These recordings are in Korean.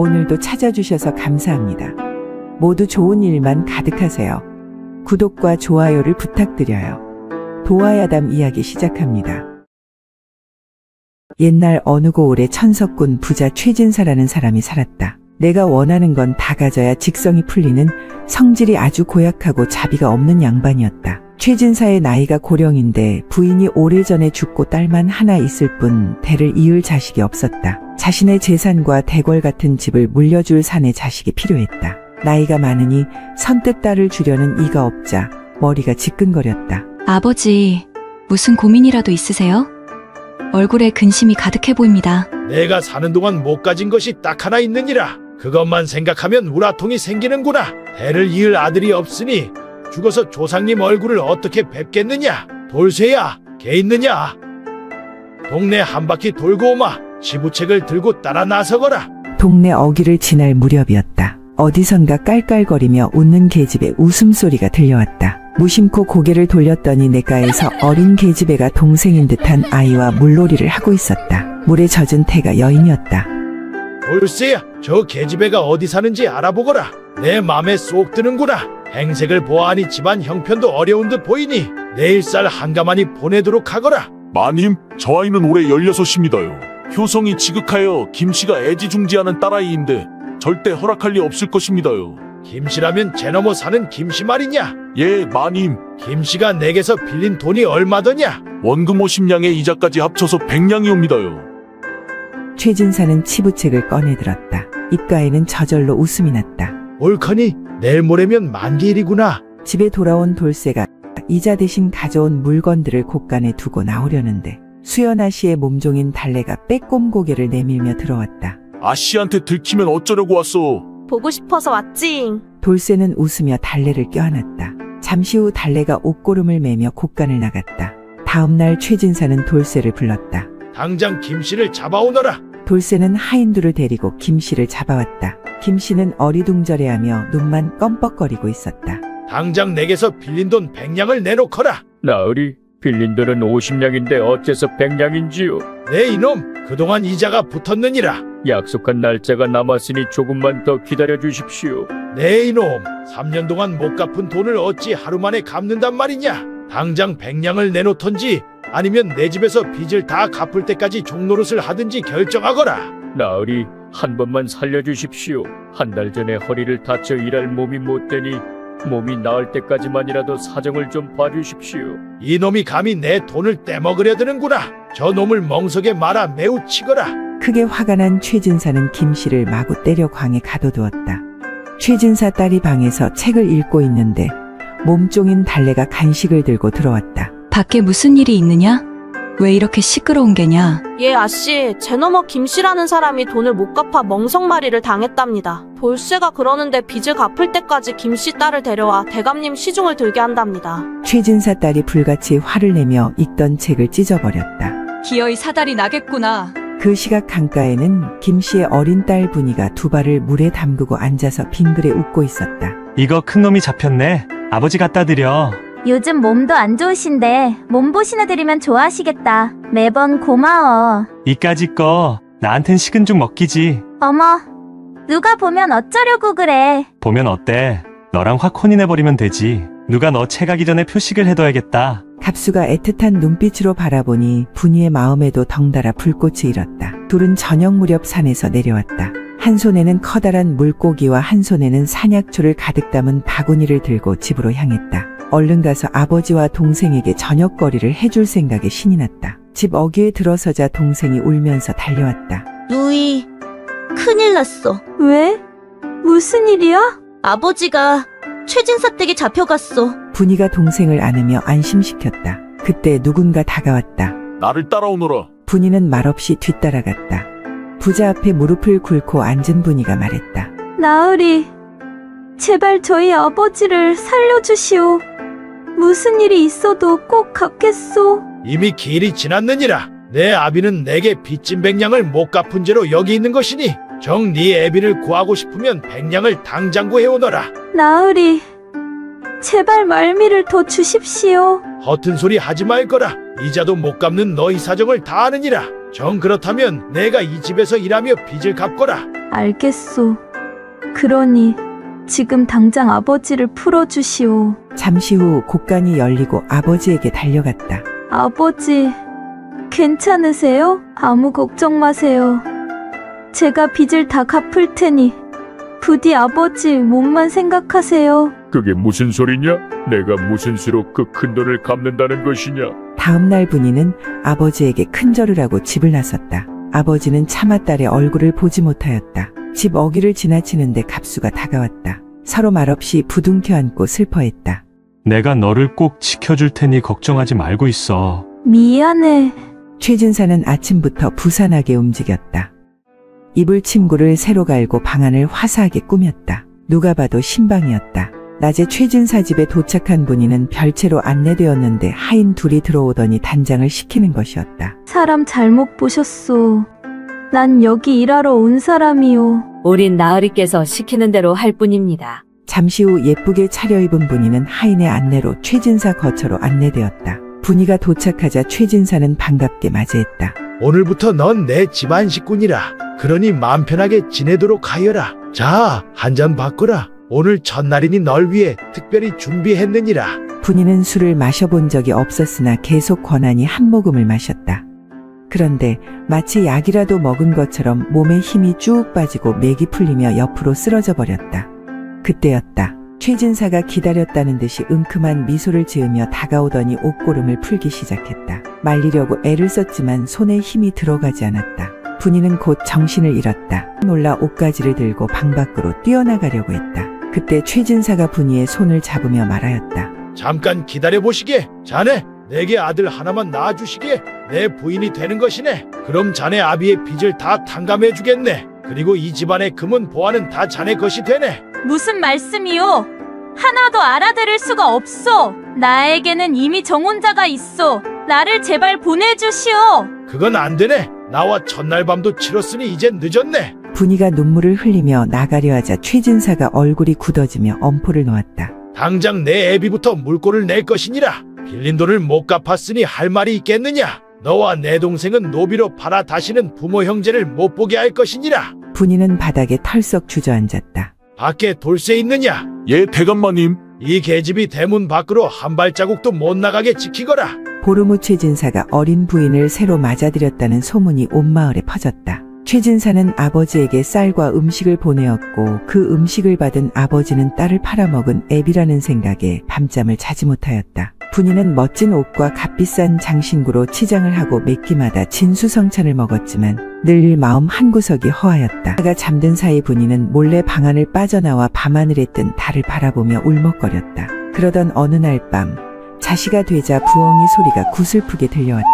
오늘도 찾아주셔서 감사합니다. 모두 좋은 일만 가득하세요. 구독과 좋아요를 부탁드려요. 도화야담 이야기 시작합니다. 옛날 어느 고을에 천석군 부자 최진사라는 사람이 살았다. 내가 원하는 건 다 가져야 직성이 풀리는 성질이 아주 고약하고 자비가 없는 양반이었다. 최진사의 나이가 고령인데 부인이 오래전에 죽고 딸만 하나 있을 뿐 대를 이을 자식이 없었다. 자신의 재산과 대궐 같은 집을 물려줄 사내 자식이 필요했다. 나이가 많으니 선뜻 딸을 주려는 이가 없자 머리가 지끈거렸다. 아버지, 무슨 고민이라도 있으세요? 얼굴에 근심이 가득해 보입니다. 내가 사는 동안 못 가진 것이 딱 하나 있느니라. 그것만 생각하면 우라통이 생기는구나. 대를 이을 아들이 없으니 죽어서 조상님 얼굴을 어떻게 뵙겠느냐. 돌쇠야, 개 있느냐? 동네 한 바퀴 돌고 오마. 지부책을 들고 따라 나서거라. 동네 어귀를 지날 무렵이었다. 어디선가 깔깔거리며 웃는 계집의 웃음소리가 들려왔다. 무심코 고개를 돌렸더니 냇가에서 어린 계집애가 동생인 듯한 아이와 물놀이를 하고 있었다. 물에 젖은 태가 여인이었다. 돌쇠야, 저 계집애가 어디 사는지 알아보거라. 내 맘에 쏙 드는구나. 행색을 보아하니 집안 형편도 어려운 듯 보이니 내일 쌀 한 가마니 보내도록 하거라. 마님, 저 아이는 올해 16입니다요. 효성이 지극하여 김씨가 애지중지하는 딸아이인데 절대 허락할 리 없을 것입니다요. 김씨라면 제 넘어 사는 김씨 말이냐? 예, 마님. 김씨가 내게서 빌린 돈이 얼마더냐? 원금 50냥에 이자까지 합쳐서 100냥이옵니다요. 최진사는 치부책을 꺼내들었다. 입가에는 저절로 웃음이 났다. 옳거니 내일 모레면 만기일이구나. 집에 돌아온 돌쇠가 이자 대신 가져온 물건들을 곳간에 두고 나오려는데 수연아 씨의 몸종인 달래가 빼꼼 고개를 내밀며 들어왔다. 아씨한테 들키면 어쩌려고 왔어? 보고 싶어서 왔지. 돌쇠는 웃으며 달래를 껴안았다. 잠시 후 달래가 옷고름을 매며 곳간을 나갔다. 다음날 최진사는 돌쇠를 불렀다. 당장 김씨를 잡아오너라. 돌쇠는 하인두를 데리고 김씨를 잡아왔다. 김씨는 어리둥절해하며 눈만 껌뻑거리고 있었다. 당장 내게서 빌린 돈 100냥을 내놓거라. 나으리, 빌린 돈은 50냥인데 어째서 100냥인지요? 네 이놈, 그동안 이자가 붙었느니라. 약속한 날짜가 남았으니 조금만 더 기다려 주십시오. 네 이놈, 3년 동안 못 갚은 돈을 어찌 하루 만에 갚는단 말이냐. 당장 100냥을 내놓던지 아니면 내 집에서 빚을 다 갚을 때까지 종노릇을 하든지 결정하거라. 나으리, 한 번만 살려주십시오. 한 달 전에 허리를 다쳐 일할 몸이 못 되니 몸이 나을 때까지만이라도 사정을 좀 봐주십시오. 이놈이 감히 내 돈을 떼먹으려 드는구나. 저 놈을 멍석에 말아 매우 치거라. 크게 화가 난 최진사는 김씨를 마구 때려 광에 가둬두었다. 최진사 딸이 방에서 책을 읽고 있는데 몸종인 달래가 간식을 들고 들어왔다. 밖에 무슨 일이 있느냐? 왜 이렇게 시끄러운 게냐? 예, 아씨, 제 넘어 김씨라는 사람이 돈을 못 갚아 멍석말이를 당했답니다. 돌쇠가 그러는데 빚을 갚을 때까지 김씨 딸을 데려와 대감님 시중을 들게 한답니다. 최진사 딸이 불같이 화를 내며 읽던 책을 찢어버렸다. 기어이 사달이 나겠구나. 그 시각 강가에는 김씨의 어린 딸 분이가 두 발을 물에 담그고 앉아서 빙그레 웃고 있었다. 이거 큰 놈이 잡혔네. 아버지 갖다 드려. 요즘 몸도 안 좋으신데 몸보신해 드리면 좋아하시겠다. 매번 고마워. 이까짓 거 나한텐 식은 죽 먹기지. 어머, 누가 보면 어쩌려고 그래. 보면 어때? 너랑 확 혼인해버리면 되지. 누가 너 채가기 전에 표식을 해둬야겠다. 갑수가 애틋한 눈빛으로 바라보니 분이의 마음에도 덩달아 불꽃이 일었다. 둘은 저녁 무렵 산에서 내려왔다. 한 손에는 커다란 물고기와 한 손에는 산약초를 가득 담은 바구니를 들고 집으로 향했다. 얼른 가서 아버지와 동생에게 저녁거리를 해줄 생각에 신이 났다. 집 어귀에 들어서자 동생이 울면서 달려왔다. 누이, 큰일 났어. 왜? 무슨 일이야? 아버지가 최진사 댁에 잡혀갔어. 분이가 동생을 안으며 안심시켰다. 그때 누군가 다가왔다. 나를 따라오너라. 분이는 말없이 뒤따라갔다. 부자 앞에 무릎을 꿇고 앉은 분이가 말했다. 나으리, 제발 저희 아버지를 살려주시오. 무슨 일이 있어도 꼭 갚겠소. 이미 길이 지났느니라. 내 아비는 내게 빚진 100냥을 못 갚은 죄로 여기 있는 것이니 정 네 애비를 구하고 싶으면 100냥을 당장 구해오너라. 나으리, 제발 말미를 더 주십시오. 허튼 소리 하지 말거라. 이자도 못 갚는 너희 사정을 다 아느니라. 정 그렇다면 내가 이 집에서 일하며 빚을 갚거라. 알겠소. 그러니 지금 당장 아버지를 풀어주시오. 잠시 후 곳간이 열리고 아버지에게 달려갔다. 아버지, 괜찮으세요? 아무 걱정 마세요. 제가 빚을 다 갚을 테니 부디 아버지 몸만 생각하세요. 그게 무슨 소리냐? 내가 무슨 수로 그 큰 돈을 갚는다는 것이냐? 다음 날 분이는 아버지에게 큰절을 하고 집을 나섰다. 아버지는 차마 딸의 얼굴을 보지 못하였다. 집 어귀를 지나치는데 갑수가 다가왔다. 서로 말없이 부둥켜 안고 슬퍼했다. 내가 너를 꼭 지켜줄 테니 걱정하지 말고 있어. 미안해. 최진사는 아침부터 부산하게 움직였다. 이불 침구를 새로 갈고 방안을 화사하게 꾸몄다. 누가 봐도 신방이었다. 낮에 최진사 집에 도착한 분이는 별채로 안내되었는데 하인 둘이 들어오더니 단장을 시키는 것이었다. 사람 잘못 보셨소. 난 여기 일하러 온 사람이요. 우린 나으리께서 시키는 대로 할 뿐입니다. 잠시 후 예쁘게 차려입은 분이는 하인의 안내로 최진사 거처로 안내되었다. 분이가 도착하자 최진사는 반갑게 맞이했다. 오늘부터 넌 내 집안 식구니라. 그러니 마음 편하게 지내도록 하여라. 자, 한 잔 바꾸라. 오늘 첫날이니 널 위해 특별히 준비했느니라. 분이는 술을 마셔본 적이 없었으나 계속 권하니 한 모금을 마셨다. 그런데 마치 약이라도 먹은 것처럼 몸에 힘이 쭉 빠지고 맥이 풀리며 옆으로 쓰러져 버렸다. 그때였다. 최진사가 기다렸다는 듯이 은큼한 미소를 지으며 다가오더니 옷고름을 풀기 시작했다. 말리려고 애를 썼지만 손에 힘이 들어가지 않았다. 분이는 곧 정신을 잃었다. 놀라 옷가지를 들고 방 밖으로 뛰어나가려고 했다. 그때 최진사가 분이의 손을 잡으며 말하였다. 잠깐 기다려보시게. 자네, 내게 아들 하나만 낳아주시게. 내 부인이 되는 것이네. 그럼 자네 아비의 빚을 다 탕감해주겠네. 그리고 이 집안의 금은 보화는 다 자네 것이 되네. 무슨 말씀이요? 하나도 알아들을 수가 없소. 나에게는 이미 정혼자가 있소. 나를 제발 보내주시오. 그건 안 되네. 나와 첫날 밤도 치렀으니 이젠 늦었네. 분이가 눈물을 흘리며 나가려 하자 최진사가 얼굴이 굳어지며 엄포를 놓았다. 당장 내 애비부터 물꼬를 낼 것이니라. 빌린 돈을 못 갚았으니 할 말이 있겠느냐. 너와 내 동생은 노비로 팔아 다시는 부모 형제를 못 보게 할 것이니라. 분이는 바닥에 털썩 주저앉았다. 밖에 돌쇠 있느냐? 예, 대감마님. 이 계집이 대문 밖으로 한 발자국도 못 나가게 지키거라. 보름 후 최진사가 어린 부인을 새로 맞아들였다는 소문이 온 마을에 퍼졌다. 최진사는 아버지에게 쌀과 음식을 보내었고 그 음식을 받은 아버지는 딸을 팔아먹은 애비라는 생각에 밤잠을 자지 못하였다. 분이는 멋진 옷과 값비싼 장신구로 치장을 하고 몇 끼마다 진수성찬을 먹었지만 늘 마음 한구석이 허하였다. 그가 잠든 사이 분이는 몰래 방 안을 빠져나와 밤하늘에 뜬 달을 바라보며 울먹거렸다. 그러던 어느 날 밤 자시가 되자 부엉이 소리가 구슬프게 들려왔다.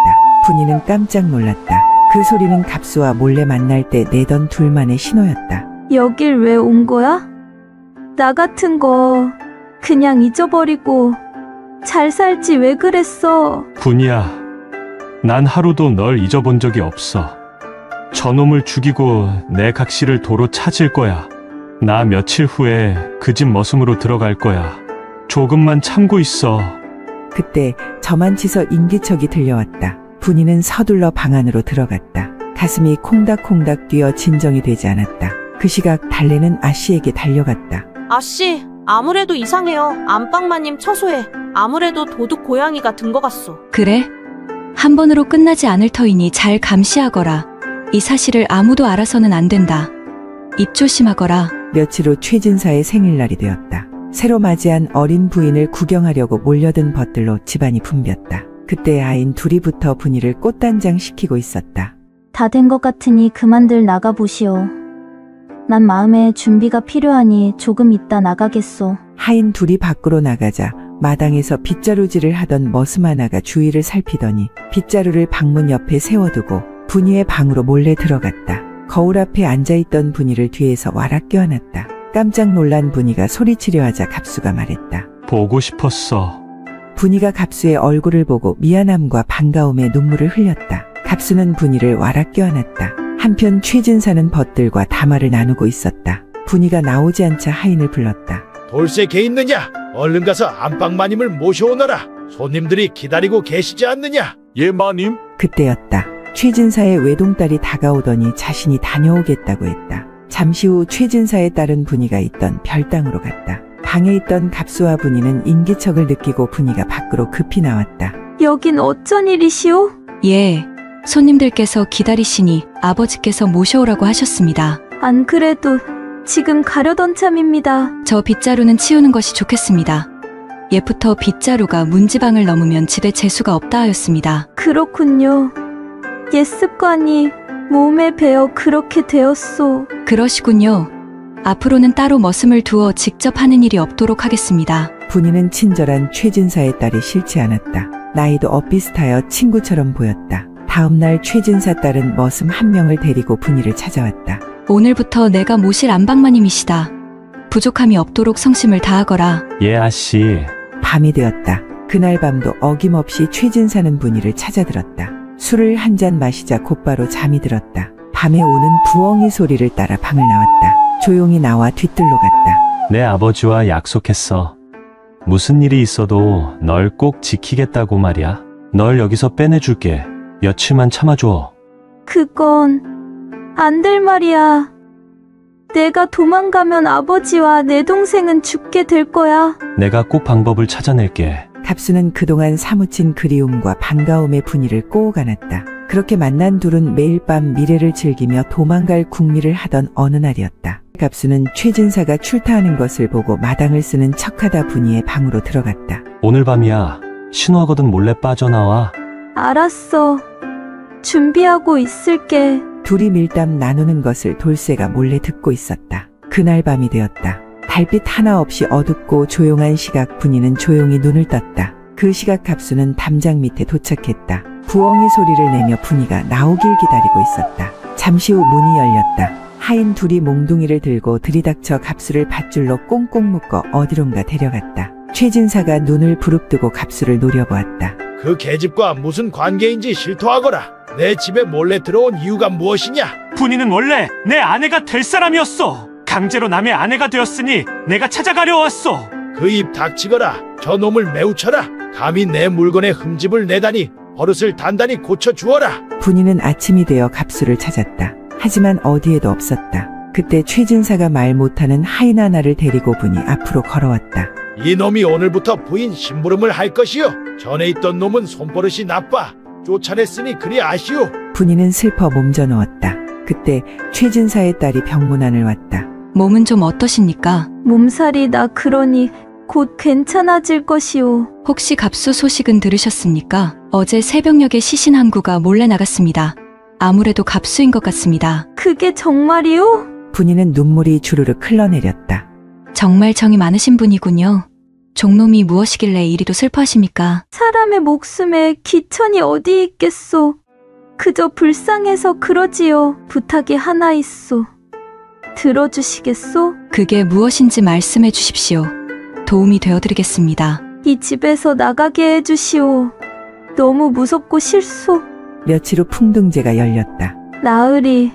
분이는 깜짝 놀랐다. 그 소리는 갑수와 몰래 만날 때 내던 둘만의 신호였다. 여길 왜 온 거야? 나 같은 거 그냥 잊어버리고 잘 살지 왜 그랬어? 분이야, 난 하루도 널 잊어본 적이 없어. 저놈을 죽이고 내 각시를 도로 찾을 거야. 나 며칠 후에 그 집 머슴으로 들어갈 거야. 조금만 참고 있어. 그때 저만치서 인기척이 들려왔다. 분이는 서둘러 방 안으로 들어갔다. 가슴이 콩닥콩닥 뛰어 진정이 되지 않았다. 그 시각 달래는 아씨에게 달려갔다. 아씨, 아무래도 이상해요. 안방마님 처소에 아무래도 도둑 고양이가 든 것 같소. 그래? 한 번으로 끝나지 않을 터이니 잘 감시하거라. 이 사실을 아무도 알아서는 안 된다. 입 조심하거라. 며칠 후 최진사의 생일날이 되었다. 새로 맞이한 어린 부인을 구경하려고 몰려든 벗들로 집안이 붐볐다. 그때 아인 둘이부터 분이를 꽃단장 시키고 있었다. 다 된 것 같으니 그만들 나가보시오. 난 마음에 준비가 필요하니 조금 있다 나가겠소. 하인 둘이 밖으로 나가자 마당에서 빗자루질을 하던 머슴 하나가 주위를 살피더니 빗자루를 방문 옆에 세워두고 분이의 방으로 몰래 들어갔다. 거울 앞에 앉아있던 분이를 뒤에서 와락 껴안았다. 깜짝 놀란 분이가 소리치려 하자 갑수가 말했다. 보고 싶었어. 분이가 갑수의 얼굴을 보고 미안함과 반가움에 눈물을 흘렸다. 갑수는 분이를 와락 껴안았다. 한편 최진사는 벗들과 담화를 나누고 있었다. 분이가 나오지 않자 하인을 불렀다. 돌쇠 개 있느냐? 얼른 가서 안방마님을 모셔오너라. 손님들이 기다리고 계시지 않느냐? 예, 마님. 그때였다. 최진사의 외동딸이 다가오더니 자신이 다녀오겠다고 했다. 잠시 후 최진사의 딸은 분이가 있던 별당으로 갔다. 방에 있던 갑수와 분이는 인기척을 느끼고 분이가 밖으로 급히 나왔다. 여긴 어쩐 일이시오? 예, 손님들께서 기다리시니 아버지께서 모셔오라고 하셨습니다. 안 그래도 지금 가려던 참입니다. 저 빗자루는 치우는 것이 좋겠습니다. 예부터 빗자루가 문지방을 넘으면 집에 재수가 없다 하였습니다. 그렇군요. 옛 습관이 몸에 배어 그렇게 되었소. 그러시군요. 앞으로는 따로 머슴을 두어 직접 하는 일이 없도록 하겠습니다. 분이는 친절한 최진사의 딸이 싫지 않았다. 나이도 엇비슷하여 친구처럼 보였다. 다음날 최진사 딸은 머슴 한 명을 데리고 분이를 찾아왔다. 오늘부터 내가 모실 안방마님이시다. 부족함이 없도록 성심을 다하거라. 예, 아씨. 밤이 되었다. 그날 밤도 어김없이 최진사는 분이를 찾아들었다. 술을 한 잔 마시자 곧바로 잠이 들었다. 밤에 오는 부엉이 소리를 따라 방을 나왔다. 조용히 나와 뒤뜰로 갔다. 내 아버지와 약속했어. 무슨 일이 있어도 널 꼭 지키겠다고 말이야. 널 여기서 빼내줄게. 며칠만 참아줘. 그건 안 될 말이야. 내가 도망가면 아버지와 내 동생은 죽게 될 거야. 내가 꼭 방법을 찾아낼게. 갑수는 그동안 사무친 그리움과 반가움의 분위를 꼬고 안았다. 그렇게 만난 둘은 매일 밤 미래를 즐기며 도망갈 궁리를 하던 어느 날이었다. 갑수는 최진사가 출타하는 것을 보고 마당을 쓰는 척하다 분이의 방으로 들어갔다. 오늘 밤이야. 신호하거든 몰래 빠져나와. 알았어. 준비하고 있을게. 둘이 밀담 나누는 것을 돌쇠가 몰래 듣고 있었다. 그날 밤이 되었다. 달빛 하나 없이 어둡고 조용한 시각 분이는 조용히 눈을 떴다. 그 시각 갑수는 담장 밑에 도착했다. 부엉이 소리를 내며 분이가 나오길 기다리고 있었다. 잠시 후 문이 열렸다. 하인 둘이 몽둥이를 들고 들이닥쳐 갑수를 밧줄로 꽁꽁 묶어 어디론가 데려갔다. 최진사가 눈을 부릅뜨고 갑수를 노려보았다. 그 계집과 무슨 관계인지 실토하거라. 내 집에 몰래 들어온 이유가 무엇이냐? 분이는 원래 내 아내가 될 사람이었어. 강제로 남의 아내가 되었으니 내가 찾아가려 왔어. 그 입 닥치거라. 저 놈을 매우 쳐라. 감히 내 물건에 흠집을 내다니 버릇을 단단히 고쳐주어라. 분이는 아침이 되어 갑수를 찾았다. 하지만 어디에도 없었다. 그때 최진사가 말 못하는 하인 하나를 데리고 분이 앞으로 걸어왔다. 이 놈이 오늘부터 부인 심부름을 할 것이요. 전에 있던 놈은 손버릇이 나빠. 쫓아냈으니 그리 아시오. 분이는 슬퍼 몸져 누웠다. 그때 최진사의 딸이 병문안을 왔다. 몸은 좀 어떠십니까? 몸살이 나 그러니 곧 괜찮아질 것이오. 혹시 갑수 소식은 들으셨습니까? 어제 새벽녘에 시신 한 구가 몰래 나갔습니다. 아무래도 갑수인 것 같습니다. 그게 정말이오? 분이는 눈물이 주르륵 흘러내렸다. 정말 정이 많으신 분이군요. 종놈이 무엇이길래 이리도 슬퍼하십니까? 사람의 목숨에 기천이 어디 있겠소. 그저 불쌍해서 그러지요. 부탁이 하나 있소. 들어주시겠소? 그게 무엇인지 말씀해 주십시오. 도움이 되어드리겠습니다. 이 집에서 나가게 해주시오. 너무 무섭고 싫소. 며칠 후 풍등제가 열렸다. 나으리,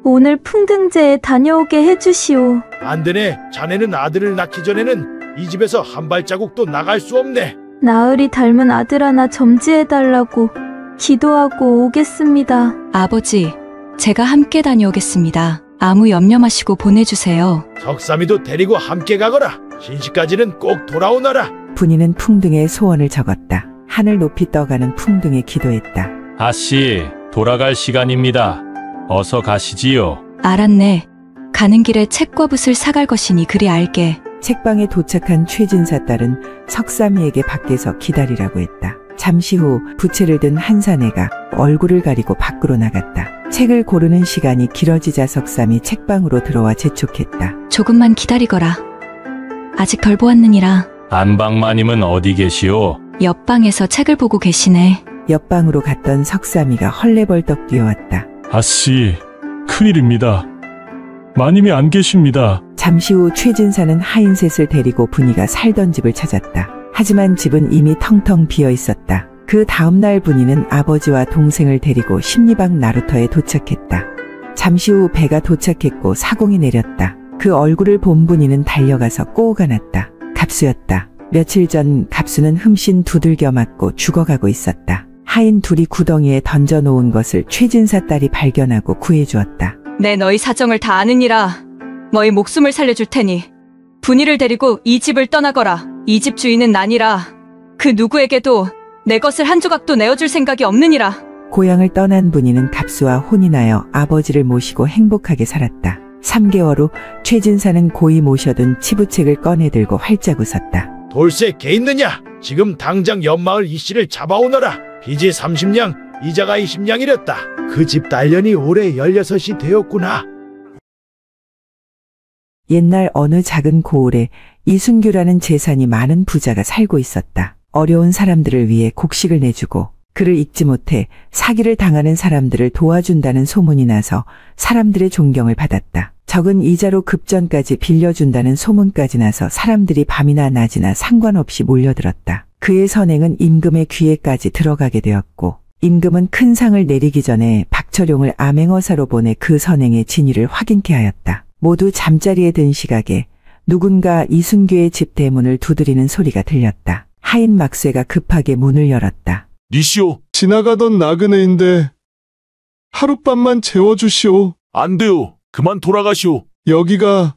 오늘 풍등제에 다녀오게 해주시오. 안 되네. 자네는 아들을 낳기 전에는 이 집에서 한 발자국도 나갈 수 없네. 나으리 닮은 아들 하나 점지해달라고 기도하고 오겠습니다. 아버지, 제가 함께 다녀오겠습니다. 아무 염려 마시고 보내주세요. 석삼이도 데리고 함께 가거라. 신시까지는 꼭 돌아오너라. 분이는 풍등에 소원을 적었다. 하늘 높이 떠가는 풍등에 기도했다. 아씨, 돌아갈 시간입니다. 어서 가시지요. 알았네. 가는 길에 책과 붓을 사갈 것이니 그리 알게. 책방에 도착한 최진사 딸은 석삼이에게 밖에서 기다리라고 했다. 잠시 후 부채를 든 한 사내가 얼굴을 가리고 밖으로 나갔다. 책을 고르는 시간이 길어지자 석삼이 책방으로 들어와 재촉했다. 조금만 기다리거라. 아직 덜 보았느니라. 안방마님은 어디 계시오? 옆방에서 책을 보고 계시네. 옆방으로 갔던 석삼이가 헐레벌떡 뛰어왔다. 아씨, 큰일입니다. 마님이 안 계십니다. 잠시 후 최진사는 하인셋을 데리고 분이가 살던 집을 찾았다. 하지만 집은 이미 텅텅 비어 있었다. 그 다음날 분이는 아버지와 동생을 데리고 십리방 나루터에 도착했다. 잠시 후 배가 도착했고 사공이 내렸다. 그 얼굴을 본 분이는 달려가서 꼬우가 났다. 갑수였다. 며칠 전 갑수는 흠씬 두들겨 맞고 죽어가고 있었다. 하인 둘이 구덩이에 던져놓은 것을 최진사 딸이 발견하고 구해주었다. 내 너희 사정을 다 아느니라. 너희 목숨을 살려줄 테니 분이를 데리고 이 집을 떠나거라. 이 집 주인은 나니라. 그 누구에게도 내 것을 한 조각도 내어줄 생각이 없느니라. 고향을 떠난 분이는 갑수와 혼인하여 아버지를 모시고 행복하게 살았다. 3개월 후 최진사는 고이 모셔둔 치부책을 꺼내들고 활짝 웃었다. 돌쇠 개 있느냐? 지금 당장 옆마을 이씨를 잡아오너라. 빚이 30냥, 이자가 20냥이랬다. 그 집 딸년이 올해 16이 되었구나. 옛날 어느 작은 고을에 이순규라는 재산이 많은 부자가 살고 있었다. 어려운 사람들을 위해 곡식을 내주고 그를 잊지 못해 사기를 당하는 사람들을 도와준다는 소문이 나서 사람들의 존경을 받았다. 적은 이자로 급전까지 빌려준다는 소문까지 나서 사람들이 밤이나 낮이나 상관없이 몰려들었다. 그의 선행은 임금의 귀에까지 들어가게 되었고 임금은 큰 상을 내리기 전에 박철용을 암행어사로 보내 그 선행의 진위를 확인케 하였다. 모두 잠자리에 든 시각에 누군가 이순규의 집 대문을 두드리는 소리가 들렸다. 하인 막쇠가 급하게 문을 열었다. 니시오. 지나가던 나그네인데 하룻밤만 재워주시오. 안 돼요. 그만 돌아가시오. 여기가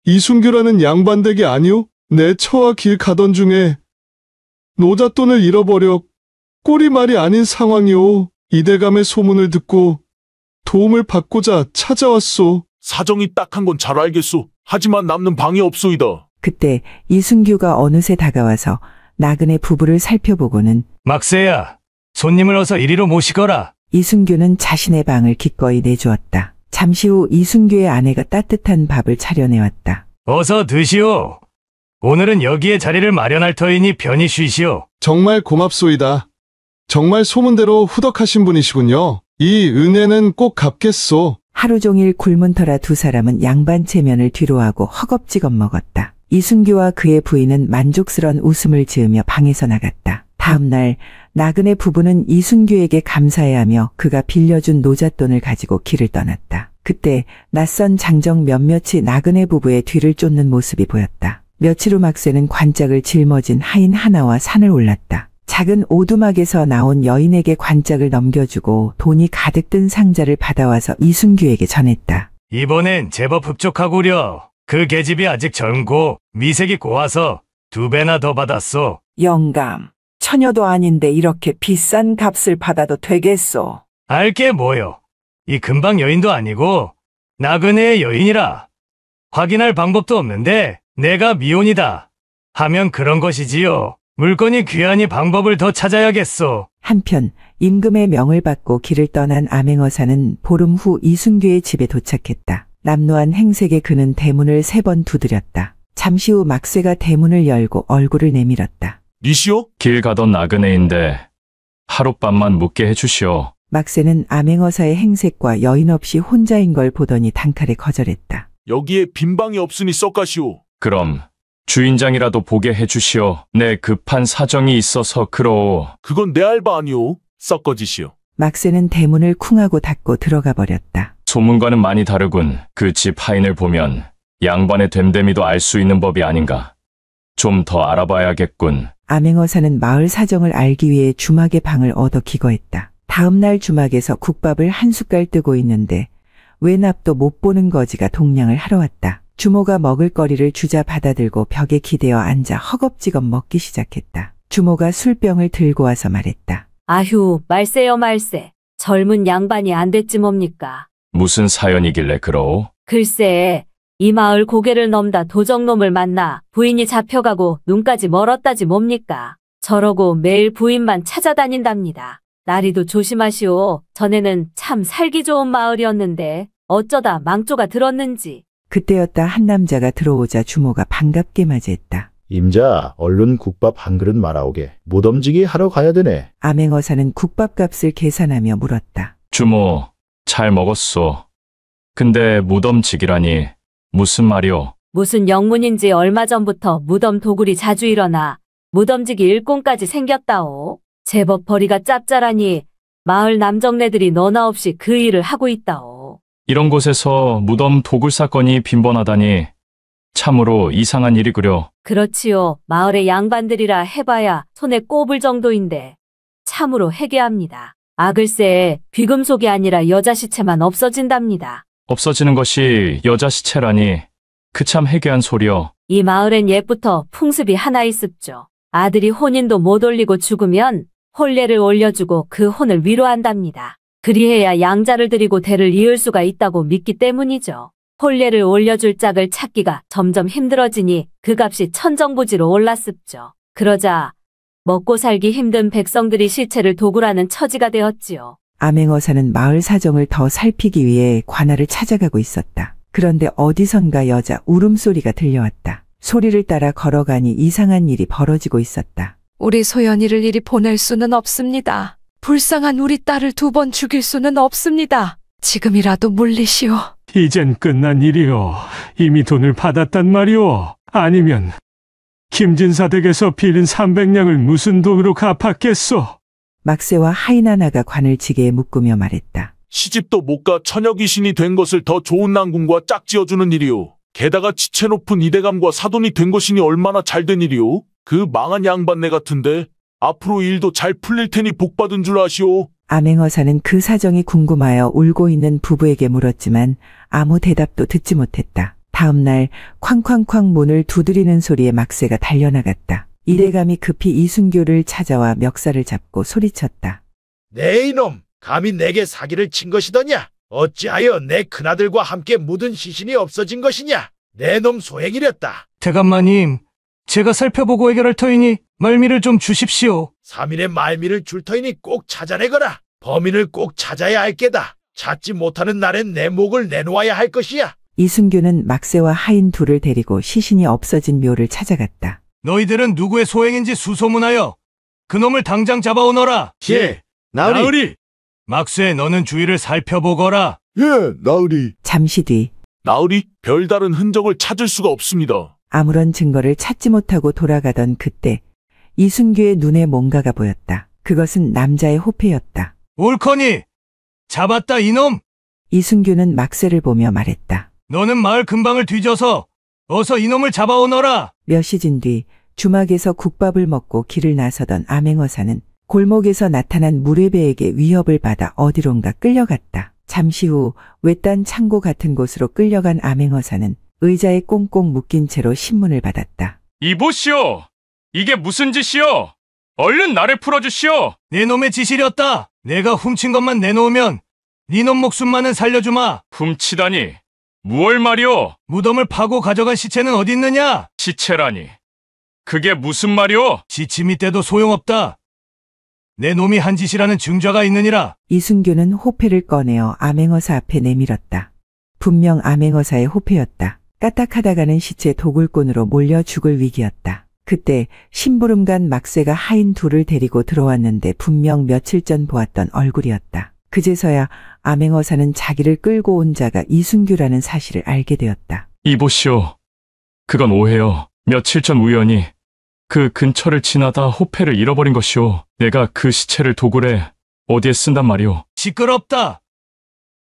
이순규라는 양반댁이 아니오? 내 처와 길 가던 중에 노잣돈을 잃어버려 꼴이 말이 아닌 상황이오. 이대감의 소문을 듣고 도움을 받고자 찾아왔소. 사정이 딱한 건 잘 알겠소. 하지만 남는 방이 없소이다. 그때 이순규가 어느새 다가와서 나그네 부부를 살펴보고는 막세야, 손님을 어서 이리로 모시거라. 이순규는 자신의 방을 기꺼이 내주었다. 잠시 후 이순규의 아내가 따뜻한 밥을 차려내왔다. 어서 드시오. 오늘은 여기에 자리를 마련할 터이니 편히 쉬시오. 정말 고맙소이다. 정말 소문대로 후덕하신 분이시군요. 이 은혜는 꼭 갚겠소. 하루 종일 굶은 터라 두 사람은 양반 체면을 뒤로하고 허겁지겁 먹었다. 이순규와 그의 부인은 만족스런 웃음을 지으며 방에서 나갔다. 다음 날 나그네 부부는 이순규에게 감사해하며 그가 빌려준 노잣돈을 가지고 길을 떠났다. 그때 낯선 장정 몇몇이 나그네 부부의 뒤를 쫓는 모습이 보였다. 며칠 후 막쇠는 관짝을 짊어진 하인 하나와 산을 올랐다. 작은 오두막에서 나온 여인에게 관짝을 넘겨주고 돈이 가득 든 상자를 받아와서 이순규에게 전했다. 이번엔 제법 흡족하구려. 그 계집이 아직 젊고 미색이 고와서 2배나 더 받았소. 영감, 처녀도 아닌데 이렇게 비싼 값을 받아도 되겠소? 알게 뭐요. 이 금방 여인도 아니고 나그네의 여인이라. 확인할 방법도 없는데 내가 미혼이다 하면 그런 것이지요. 물건이 귀하니 방법을 더 찾아야겠소. 한편 임금의 명을 받고 길을 떠난 암행어사는 보름 후 이순규의 집에 도착했다. 남노한 행색에 그는 대문을 3번 두드렸다. 잠시 후 막쇠가 대문을 열고 얼굴을 내밀었다. 니시오? 길 가던 나그네인데 하룻밤만 묵게 해주시오. 막쇠는 암행어사의 행색과 여인 없이 혼자인 걸 보더니 단칼에 거절했다. 여기에 빈 방이 없으니 썩가시오. 그럼 주인장이라도 보게 해주시오. 내 급한 사정이 있어서 그러오. 그건 내 알바 아니오. 썩거지시오. 막쇠는 대문을 쿵하고 닫고 들어가 버렸다. 소문과는 많이 다르군. 그 집 하인을 보면 양반의 됨됨이도 알 수 있는 법이 아닌가. 좀 더 알아봐야겠군. 암행어사는 마을 사정을 알기 위해 주막의 방을 얻어 기거했다. 다음 날 주막에서 국밥을 한 숟갈 뜨고 있는데 외납도 못 보는 거지가 동냥을 하러 왔다. 주모가 먹을 거리를 주자 받아들고 벽에 기대어 앉아 허겁지겁 먹기 시작했다. 주모가 술병을 들고 와서 말했다. 아휴, 말세요 말세. 젊은 양반이 안 됐지 뭡니까? 무슨 사연이길래 그러오? 글쎄, 이 마을 고개를 넘다 도적놈을 만나 부인이 잡혀가고 눈까지 멀었다지 뭡니까? 저러고 매일 부인만 찾아다닌답니다. 나리도 조심하시오. 전에는 참 살기 좋은 마을이었는데 어쩌다 망조가 들었는지. 그때였다 한 남자가 들어오자 주모가 반갑게 맞이했다. 임자, 얼른 국밥 한 그릇 말아오게. 무덤지기 하러 가야 되네. 암행어사는 국밥값을 계산하며 물었다. 주모, 잘 먹었소. 근데 무덤직이라니 무슨 말이오? 무슨 영문인지 얼마 전부터 무덤 도굴이 자주 일어나 무덤지기 일꾼까지 생겼다오. 제법 벌이가 짭짤하니 마을 남정네들이 너나 없이 그 일을 하고 있다오. 이런 곳에서 무덤 도굴 사건이 빈번하다니 참으로 이상한 일이구려. 그렇지요. 마을의 양반들이라 해봐야 손에 꼽을 정도인데 참으로 해괴합니다. 아 글쎄 귀금속이 아니라 여자 시체만 없어진답니다. 없어지는 것이 여자 시체라니 그 참 해괴한 소리여. 이 마을엔 옛부터 풍습이 하나 있습죠. 아들이 혼인도 못 올리고 죽으면 혼례를 올려주고 그 혼을 위로한답니다. 그리해야 양자를 드리고 대를 이을 수가 있다고 믿기 때문이죠. 혼례를 올려줄 짝을 찾기가 점점 힘들어지니 그 값이 천정부지로 올랐습죠. 그러자 먹고 살기 힘든 백성들이 시체를 도굴하는 처지가 되었지요. 암행어사는 마을 사정을 더 살피기 위해 관아를 찾아가고 있었다. 그런데 어디선가 여자 울음소리가 들려왔다. 소리를 따라 걸어가니 이상한 일이 벌어지고 있었다. 우리 소연이를 이리 보낼 수는 없습니다. 불쌍한 우리 딸을 2번 죽일 수는 없습니다. 지금이라도 물리시오. 이젠 끝난 일이오. 이미 돈을 받았단 말이오. 아니면 김진사 댁에서 빌린 300냥을 무슨 돈으로 갚았겠소? 막새와 하인하나가 관을 지게에 묶으며 말했다. 시집도 못 가 처녀 귀신이 된 것을 더 좋은 난궁과 짝지어주는 일이오. 게다가 지체 높은 이대감과 사돈이 된 것이니 얼마나 잘된 일이오. 그 망한 양반네 같은데 앞으로 일도 잘 풀릴 테니 복받은 줄 아시오. 암행어사는 그 사정이 궁금하여 울고 있는 부부에게 물었지만 아무 대답도 듣지 못했다. 다음 날 쾅쾅쾅 문을 두드리는 소리에 막새가 달려나갔다. 이대감이 급히 이순교를 찾아와 멱살을 잡고 소리쳤다. 네 이놈, 감히 내게 사기를 친 것이더냐? 어찌하여 내 큰아들과 함께 묻은 시신이 없어진 것이냐? 내 놈 소행이랬다. 대감마님, 제가 살펴보고 해결할 터이니 말미를 좀 주십시오. 3일의 말미를 줄 터이니 꼭 찾아내거라. 범인을 꼭 찾아야 할 게다. 찾지 못하는 날엔 내 목을 내놓아야 할 것이야. 이순교는 막새와 하인 둘을 데리고 시신이 없어진 묘를 찾아갔다. 너희들은 누구의 소행인지 수소문하여 그놈을 당장 잡아오너라. 예, 나으리. 막새, 너는 주위를 살펴보거라. 예, 나으리. 잠시 뒤 나으리, 별다른 흔적을 찾을 수가 없습니다. 아무런 증거를 찾지 못하고 돌아가던 그때 이순규의 눈에 뭔가가 보였다. 그것은 남자의 호패였다. 옳거니 잡았다 이놈. 이순규는 막새를 보며 말했다. 너는 마을 근방을 뒤져서 어서 이놈을 잡아오너라. 몇 시즌 뒤 주막에서 국밥을 먹고 길을 나서던 암행어사는 골목에서 나타난 무례배에게 위협을 받아 어디론가 끌려갔다. 잠시 후 외딴 창고 같은 곳으로 끌려간 암행어사는 의자에 꽁꽁 묶인 채로 신문을 받았다. 이보시오! 이게 무슨 짓이오? 얼른 나를 풀어주시오! 네 놈의 짓이렸다. 내가 훔친 것만 내놓으면 네 놈 목숨만은 살려주마. 훔치다니 무얼 말이오? 무덤을 파고 가져간 시체는 어디 있느냐? 시체라니 그게 무슨 말이오? 지침이 때도 소용없다. 내 놈이 한 짓이라는 증거가 있느니라. 이순규는 호패를 꺼내어 암행어사 앞에 내밀었다. 분명 암행어사의 호패였다. 까딱하다가는 시체 도굴꾼으로 몰려 죽을 위기였다. 그때 심부름간 막새가 하인 둘을 데리고 들어왔는데 분명 며칠 전 보았던 얼굴이었다. 그제서야 암행어사는 자기를 끌고 온 자가 이순규라는 사실을 알게 되었다. 이보시오. 그건 오해요. 며칠 전 우연히 그 근처를 지나다 호패를 잃어버린 것이오. 내가 그 시체를 도굴해 어디에 쓴단 말이오. 시끄럽다.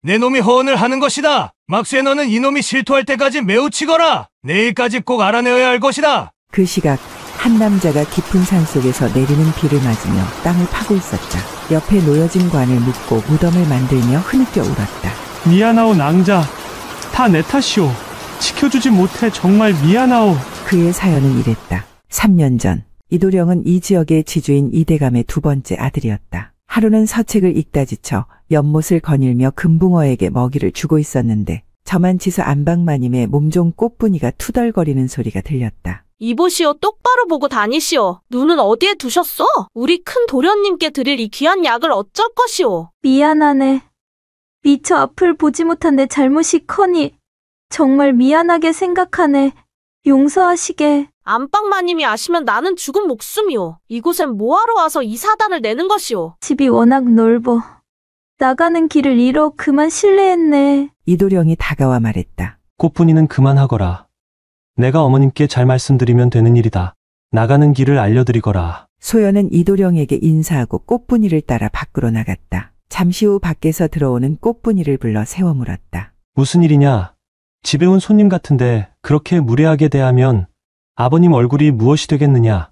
내 놈이 허언을 하는 것이다. 막새, 너는 이놈이 실토할 때까지 매우 치거라. 내일까지 꼭 알아내어야 할 것이다. 그 시각 한 남자가 깊은 산속에서 내리는 비를 맞으며 땅을 파고 있었다. 옆에 놓여진 관을 묶고 무덤을 만들며 흐느껴 울었다. 미안하오 낭자. 다 내 탓이오. 지켜주지 못해 정말 미안하오. 그의 사연은 이랬다. 3년 전 이도령은 이 지역의 지주인 이대감의 2번째 아들이었다. 하루는 서책을 읽다 지쳐 연못을 거닐며 금붕어에게 먹이를 주고 있었는데 저만치서 안방마님의 몸종 꽃분이가 투덜거리는 소리가 들렸다. 이보시오, 똑바로 보고 다니시오. 눈은 어디에 두셨어? 우리 큰 도련님께 드릴 이 귀한 약을 어쩔 것이오. 미안하네. 미처 앞을 보지 못한 내 잘못이 커니 정말 미안하게 생각하네. 용서하시게. 안방마님이 아시면 나는 죽은 목숨이오. 이곳엔 뭐하러 와서 이 사단을 내는 것이오. 집이 워낙 넓어. 나가는 길을 잃어 그만 실례했네. 이도령이 다가와 말했다. 꽃분이는 그만하거라. 내가 어머님께 잘 말씀드리면 되는 일이다. 나가는 길을 알려드리거라. 소연은 이도령에게 인사하고 꽃분이를 따라 밖으로 나갔다. 잠시 후 밖에서 들어오는 꽃분이를 불러 세워 물었다. 무슨 일이냐? 집에 온 손님 같은데 그렇게 무례하게 대하면 아버님 얼굴이 무엇이 되겠느냐?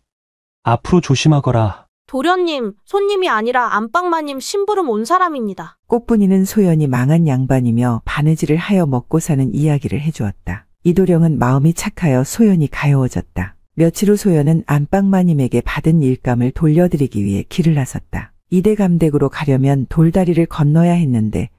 앞으로 조심하거라. 도련님, 손님이 아니라 안방마님 심부름 온 사람입니다. 꽃분이는 소연이 망한 양반이며 바느질을 하여 먹고 사는 이야기를 해주었다. 이도령은 마음이 착하여 소연이 가여워졌다. 며칠 후 소연은 안방마님에게 받은 일감을 돌려드리기 위해 길을 나섰다. 이대감댁으로 가려면 돌다리를 건너야 했는데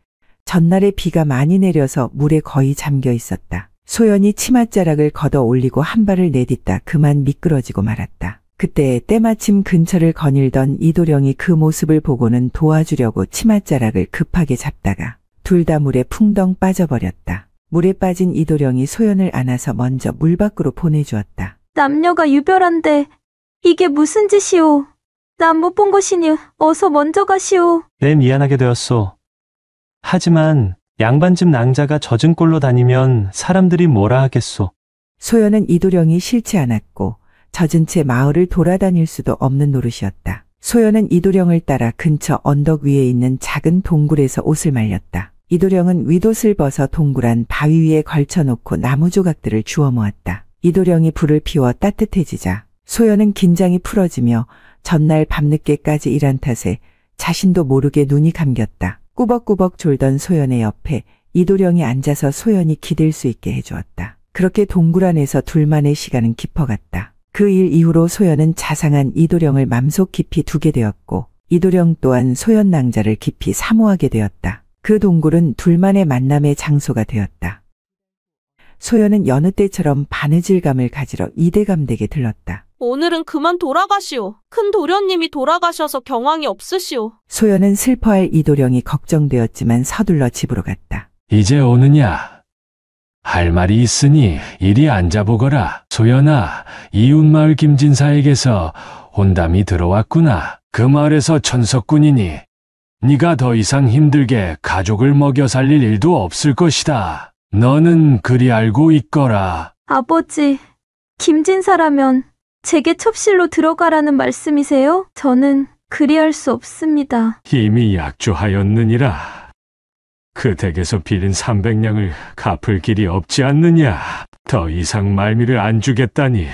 전날에 비가 많이 내려서 물에 거의 잠겨 있었다. 소연이 치맛자락을 걷어 올리고 한 발을 내딛다 그만 미끄러지고 말았다. 그때 때마침 근처를 거닐던 이도령이 그 모습을 보고는 도와주려고 치맛자락을 급하게 잡다가 둘 다 물에 풍덩 빠져버렸다. 물에 빠진 이도령이 소연을 안아서 먼저 물 밖으로 보내주었다. 남녀가 유별한데 이게 무슨 짓이오? 난 못 본 것이니 어서 먼저 가시오. 내 미안하게 되었소. 하지만 양반집 낭자가 젖은 꼴로 다니면 사람들이 뭐라 하겠소. 소연은 이도령이 싫지 않았고 젖은 채 마을을 돌아다닐 수도 없는 노릇이었다. 소연은 이도령을 따라 근처 언덕 위에 있는 작은 동굴에서 옷을 말렸다. 이도령은 윗옷을 벗어 동굴 안 바위 위에 걸쳐놓고 나무 조각들을 주워 모았다. 이도령이 불을 피워 따뜻해지자 소연은 긴장이 풀어지며 전날 밤늦게까지 일한 탓에 자신도 모르게 눈이 감겼다. 꾸벅꾸벅 졸던 소연의 옆에 이도령이 앉아서 소연이 기댈 수 있게 해주었다. 그렇게 동굴 안에서 둘만의 시간은 깊어갔다. 그 일 이후로 소연은 자상한 이도령을 맘속 깊이 두게 되었고 이도령 또한 소연 낭자를 깊이 사모하게 되었다. 그 동굴은 둘만의 만남의 장소가 되었다. 소연은 여느 때처럼 바느질감을 가지러 이대감댁에 들렀다. 오늘은 그만 돌아가시오. 큰 도련님이 돌아가셔서 경황이 없으시오. 소연은 슬퍼할 이도령이 걱정되었지만 서둘러 집으로 갔다. 이제 오느냐? 할 말이 있으니 이리 앉아보거라. 소연아, 이웃마을 김진사에게서 혼담이 들어왔구나. 그 마을에서 천석군이니 네가 더 이상 힘들게 가족을 먹여 살릴 일도 없을 것이다. 너는 그리 알고 있거라. 아버지, 김진사라면 제게 첩실로 들어가라는 말씀이세요? 저는 그리할 수 없습니다. 이미 약조하였느니라. 그 댁에서 빌린 300냥을 갚을 길이 없지 않느냐. 더 이상 말미를 안 주겠다니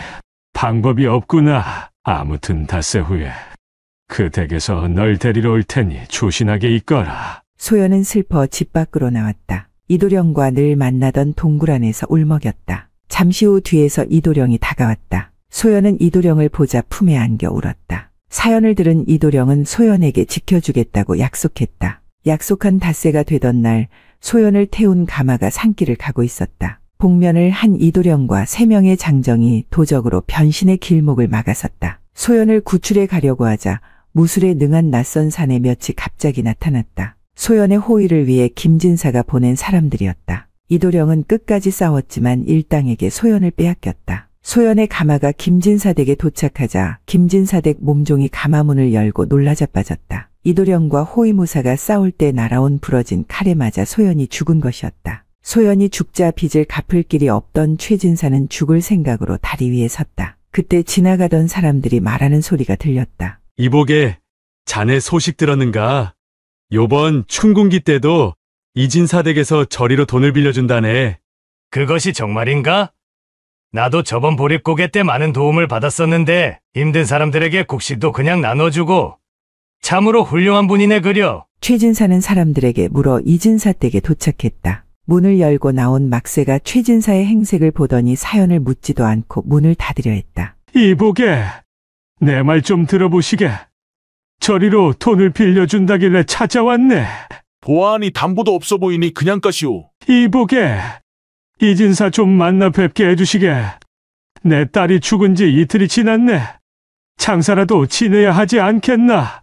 방법이 없구나. 아무튼 닷새 후에 그 댁에서 널 데리러 올 테니 조신하게 있거라. 소연은 슬퍼 집 밖으로 나왔다. 이도령과 늘 만나던 동굴 안에서 울먹였다. 잠시 후 뒤에서 이도령이 다가왔다. 소연은 이도령을 보자 품에 안겨 울었다. 사연을 들은 이도령은 소연에게 지켜주겠다고 약속했다. 약속한 닷새가 되던 날 소연을 태운 가마가 산길을 가고 있었다. 복면을 한 이도령과 3명의 장정이 도적으로 변신의 길목을 막아섰다. 소연을 구출해 가려고 하자 무술에 능한 낯선 사내 몇이 갑자기 나타났다. 소연의 호의를 위해 김진사가 보낸 사람들이었다. 이도령은 끝까지 싸웠지만 일당에게 소연을 빼앗겼다. 소연의 가마가 김진사 댁에 도착하자 김진사 댁 몸종이 가마문을 열고 놀라 자빠졌다. 이도령과 호위무사가 싸울 때 날아온 부러진 칼에 맞아 소연이 죽은 것이었다. 소연이 죽자 빚을 갚을 길이 없던 최진사는 죽을 생각으로 다리 위에 섰다. 그때 지나가던 사람들이 말하는 소리가 들렸다. 이보게, 자네 소식 들었는가? 요번 춘궁기 때도 이진사 댁에서 저리로 돈을 빌려준다네. 그것이 정말인가? 나도 저번 보릿고개 때 많은 도움을 받았었는데 힘든 사람들에게 곡식도 그냥 나눠주고 참으로 훌륭한 분이네 그려. 최진사는 사람들에게 물어 이진사 댁에 도착했다. 문을 열고 나온 막새가 최진사의 행색을 보더니 사연을 묻지도 않고 문을 닫으려 했다. 이보게, 내 말 좀 들어보시게. 저리로 돈을 빌려준다길래 찾아왔네. 보아하니 담보도 없어 보이니 그냥 가시오. 이보게, 이진사 좀 만나 뵙게 해주시게. 내 딸이 죽은 지 이틀이 지났네. 장사라도 지내야 하지 않겠나.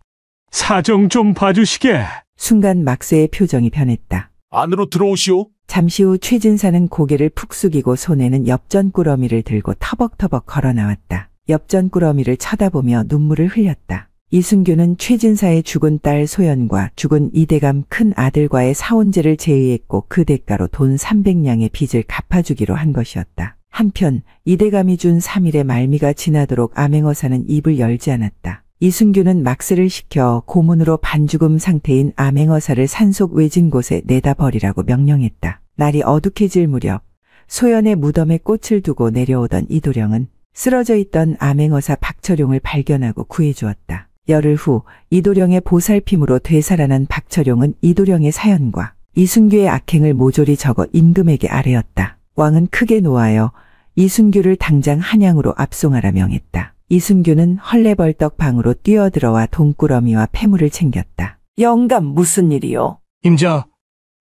사정 좀 봐주시게. 순간 막새의 표정이 변했다. 안으로 들어오시오. 잠시 후 최진사는 고개를 푹 숙이고 손에는 엽전꾸러미를 들고 터벅터벅 걸어 나왔다. 엽전꾸러미를 쳐다보며 눈물을 흘렸다. 이순규는 최진사의 죽은 딸 소연과 죽은 이대감 큰 아들과의 사혼제를 제의했고 그 대가로 돈 300냥의 빚을 갚아주기로 한 것이었다. 한편 이대감이 준 3일의 말미가 지나도록 암행어사는 입을 열지 않았다. 이순규는 막새를 시켜 고문으로 반죽음 상태인 암행어사를 산속 외진 곳에 내다 버리라고 명령했다. 날이 어둑해질 무렵 소연의 무덤에 꽃을 두고 내려오던 이도령은 쓰러져 있던 암행어사 박철용을 발견하고 구해주었다. 열흘 후 이도령의 보살핌으로 되살아난 박철용은 이도령의 사연과 이순규의 악행을 모조리 적어 임금에게 아뢰었다. 왕은 크게 노하여 이순규를 당장 한양으로 압송하라 명했다. 이순규는 헐레벌떡 방으로 뛰어들어와 돈꾸러미와 폐물을 챙겼다. 영감 무슨 일이요? 임자,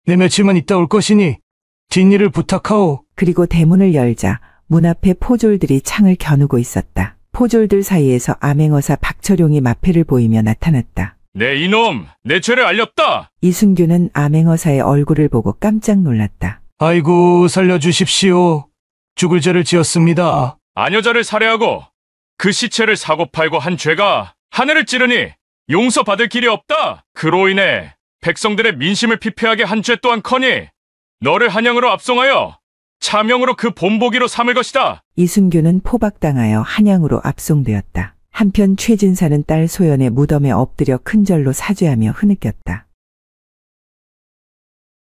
내 며칠만 있다 올 것이니 뒷일을 부탁하오. 그리고 대문을 열자 문 앞에 포졸들이 창을 겨누고 있었다. 포졸들 사이에서 암행어사 박철용이 마패를 보이며 나타났다. 네 이놈, 내 죄를 알렸다. 이순규는 암행어사의 얼굴을 보고 깜짝 놀랐다. 아이고 살려주십시오. 죽을 죄를 지었습니다. 아녀자를 살해하고 그 시체를 사고팔고 한 죄가 하늘을 찌르니 용서받을 길이 없다. 그로 인해 백성들의 민심을 피폐하게 한 죄 또한커니 너를 한양으로 압송하여 차명으로 그 본보기로 삼을 것이다. 이순규는 포박당하여 한양으로 압송되었다. 한편 최진사는 딸 소연의 무덤에 엎드려 큰절로 사죄하며 흐느꼈다.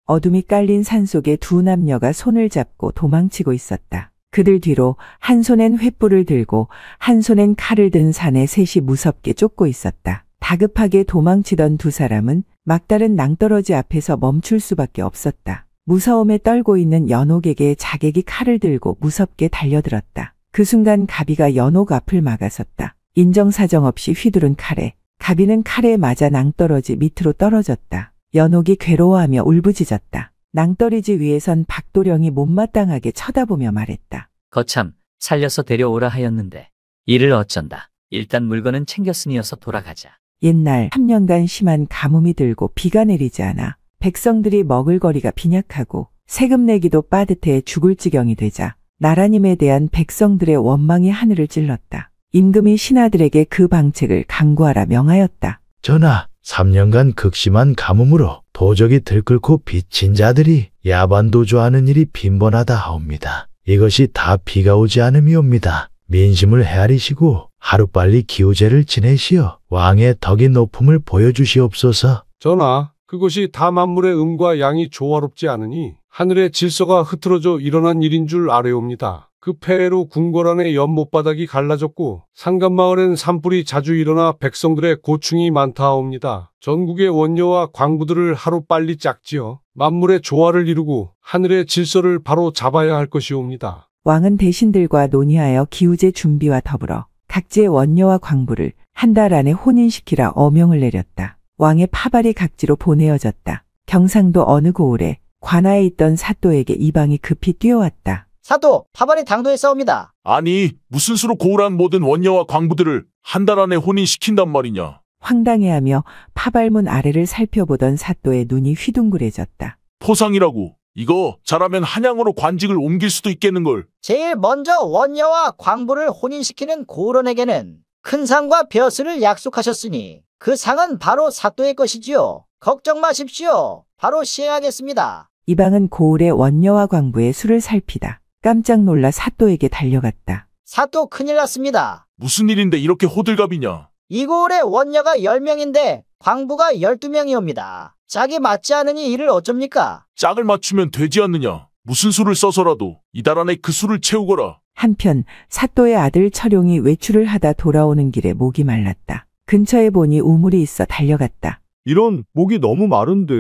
어둠이 깔린 산속에 두 남녀가 손을 잡고 도망치고 있었다. 그들 뒤로 한 손엔 횃불을 들고 한 손엔 칼을 든 사내 셋이 무섭게 쫓고 있었다. 다급하게 도망치던 두 사람은 막다른 낭떠러지 앞에서 멈출 수밖에 없었다. 무서움에 떨고 있는 연옥에게 자객이 칼을 들고 무섭게 달려들었다. 그 순간 가비가 연옥 앞을 막아섰다. 인정사정 없이 휘두른 칼에 가비는 칼에 맞아 낭떠러지 밑으로 떨어졌다. 연옥이 괴로워하며 울부짖었다. 낭떠러지 위에선 박도령이 못마땅하게 쳐다보며 말했다. 거참 살려서 데려오라 하였는데 이를 어쩐다. 일단 물건은 챙겼으니어서 돌아가자. 옛날 3년간 심한 가뭄이 들고 비가 내리지 않아 백성들이 먹을 거리가 빈약하고 세금 내기도 빠듯해 죽을 지경이 되자 나라님에 대한 백성들의 원망이 하늘을 찔렀다. 임금이 신하들에게 그 방책을 강구하라 명하였다. 전하, 3년간 극심한 가뭄으로 도적이 들끓고 빚진 자들이 야반도주하는 일이 빈번하다 하옵니다. 이것이 다 비가 오지 않음이옵니다. 민심을 헤아리시고 하루빨리 기우제를 지내시어 왕의 덕이 높음을 보여주시옵소서. 전하, 그것이 다 만물의 음과 양이 조화롭지 않으니 하늘의 질서가 흐트러져 일어난 일인 줄 아뢰옵니다. 그 폐해로 궁궐안의 연못바닥이 갈라졌고 상간마을엔 산불이 자주 일어나 백성들의 고충이 많다하옵니다. 전국의 원녀와 광부들을 하루빨리 짝지어 만물의 조화를 이루고 하늘의 질서를 바로 잡아야 할 것이옵니다. 왕은 대신들과 논의하여 기우제 준비와 더불어 각지의 원녀와 광부를 한 달 안에 혼인시키라 어명을 내렸다. 왕의 파발이 각지로 보내어졌다. 경상도 어느 고을에 관아에 있던 사또에게 이방이 급히 뛰어왔다. 사또, 파발이 당도에 싸웁니다. 아니, 무슨 수로 고울한 모든 원녀와 광부들을 한 달 안에 혼인시킨단 말이냐. 황당해하며 파발문 아래를 살펴보던 사또의 눈이 휘둥그레졌다. 포상이라고. 이거 잘하면 한양으로 관직을 옮길 수도 있겠는걸. 제일 먼저 원녀와 광부를 혼인시키는 고론에게는 큰 상과 벼슬을 약속하셨으니 그 상은 바로 사또의 것이지요. 걱정 마십시오. 바로 시행하겠습니다. 이방은 고을의 원녀와 광부의 수를 살피다 깜짝 놀라 사또에게 달려갔다. 사또 큰일 났습니다. 무슨 일인데 이렇게 호들갑이냐. 이 고을에 원녀가 10명인데 광부가 12명이옵니다. 짝이 맞지 않으니 이를 어쩝니까? 짝을 맞추면 되지 않느냐. 무슨 수를 써서라도 이달 안에 그 수를 채우거라. 한편 사또의 아들 철용이 외출을 하다 돌아오는 길에 목이 말랐다. 근처에 보니 우물이 있어 달려갔다. 이런, 목이 너무 마른데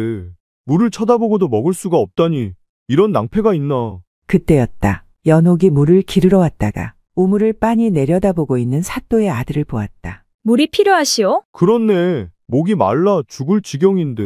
물을 쳐다보고도 먹을 수가 없다니 이런 낭패가 있나. 그때였다. 연옥이 물을 기르러 왔다가 우물을 빤히 내려다보고 있는 사또의 아들을 보았다. 물이 필요하시오? 그렇네. 목이 말라 죽을 지경인데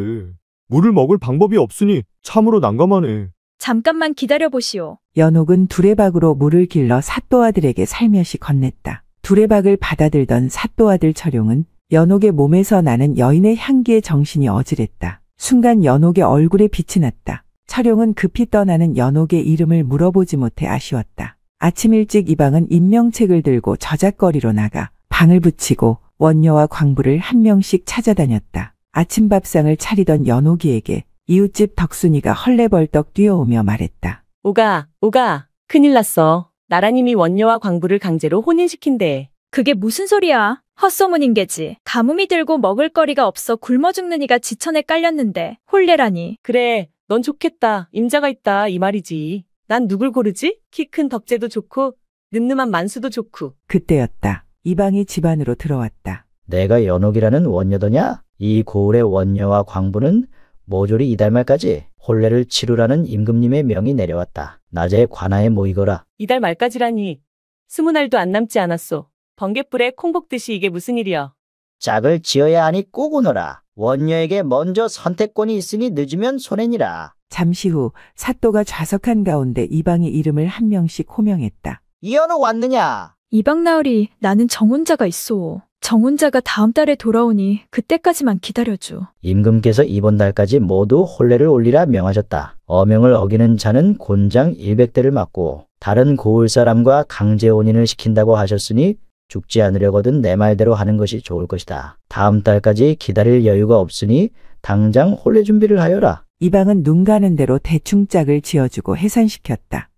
물을 먹을 방법이 없으니 참으로 난감하네. 잠깐만 기다려보시오. 연옥은 두레박으로 물을 길러 사또 아들에게 살며시 건넸다. 두레박을 받아들던 사또 아들 철용은 연옥의 몸에서 나는 여인의 향기에 정신이 어지랬다. 순간 연옥의 얼굴에 빛이 났다. 철용은 급히 떠나는 연옥의 이름을 물어보지 못해 아쉬웠다. 아침 일찍 이방은 임명책을 들고 저작거리로 나가 방을 붙이고 원녀와 광부를 한 명씩 찾아다녔다. 아침밥상을 차리던 연옥이에게 이웃집 덕순이가 헐레벌떡 뛰어오며 말했다. 오가, 큰일 났어. 나라님이 원녀와 광부를 강제로 혼인시킨대. 그게 무슨 소리야? 헛소문인 게지. 가뭄이 들고 먹을 거리가 없어 굶어 죽는 이가 지천에 깔렸는데 홀레라니. 그래, 넌 좋겠다. 임자가 있다 이 말이지. 난 누굴 고르지? 키 큰 덕재도 좋고 늠름한 만수도 좋고. 그때였다. 이방이 집 안으로 들어왔다. 내가 연옥이라는 원녀더냐? 이 고을의 원녀와 광부는 모조리 이달 말까지 혼례를 치르라는 임금님의 명이 내려왔다. 낮에 관아에 모이거라. 이달 말까지라니 20날도 안 남지 않았소. 번갯불에 콩 볶듯이 이게 무슨 일이여. 짝을 지어야 하니 꼭 오너라. 원녀에게 먼저 선택권이 있으니 늦으면 손해니라. 잠시 후 사또가 좌석한 가운데 이방의 이름을 한 명씩 호명했다. 이연옥 왔느냐? 이방 나으리 나는 정혼자가 있소. 정혼자가 다음 달에 돌아오니 그때까지만 기다려줘. 임금께서 이번 달까지 모두 혼례를 올리라 명하셨다. 어명을 어기는 자는 곤장 100대를 맞고 다른 고을 사람과 강제 혼인을 시킨다고 하셨으니 죽지 않으려거든 내 말대로 하는 것이 좋을 것이다. 다음 달까지 기다릴 여유가 없으니 당장 혼례 준비를 하여라. 이방은 눈 가는 대로 대충 짝을 지어주고 해산시켰다.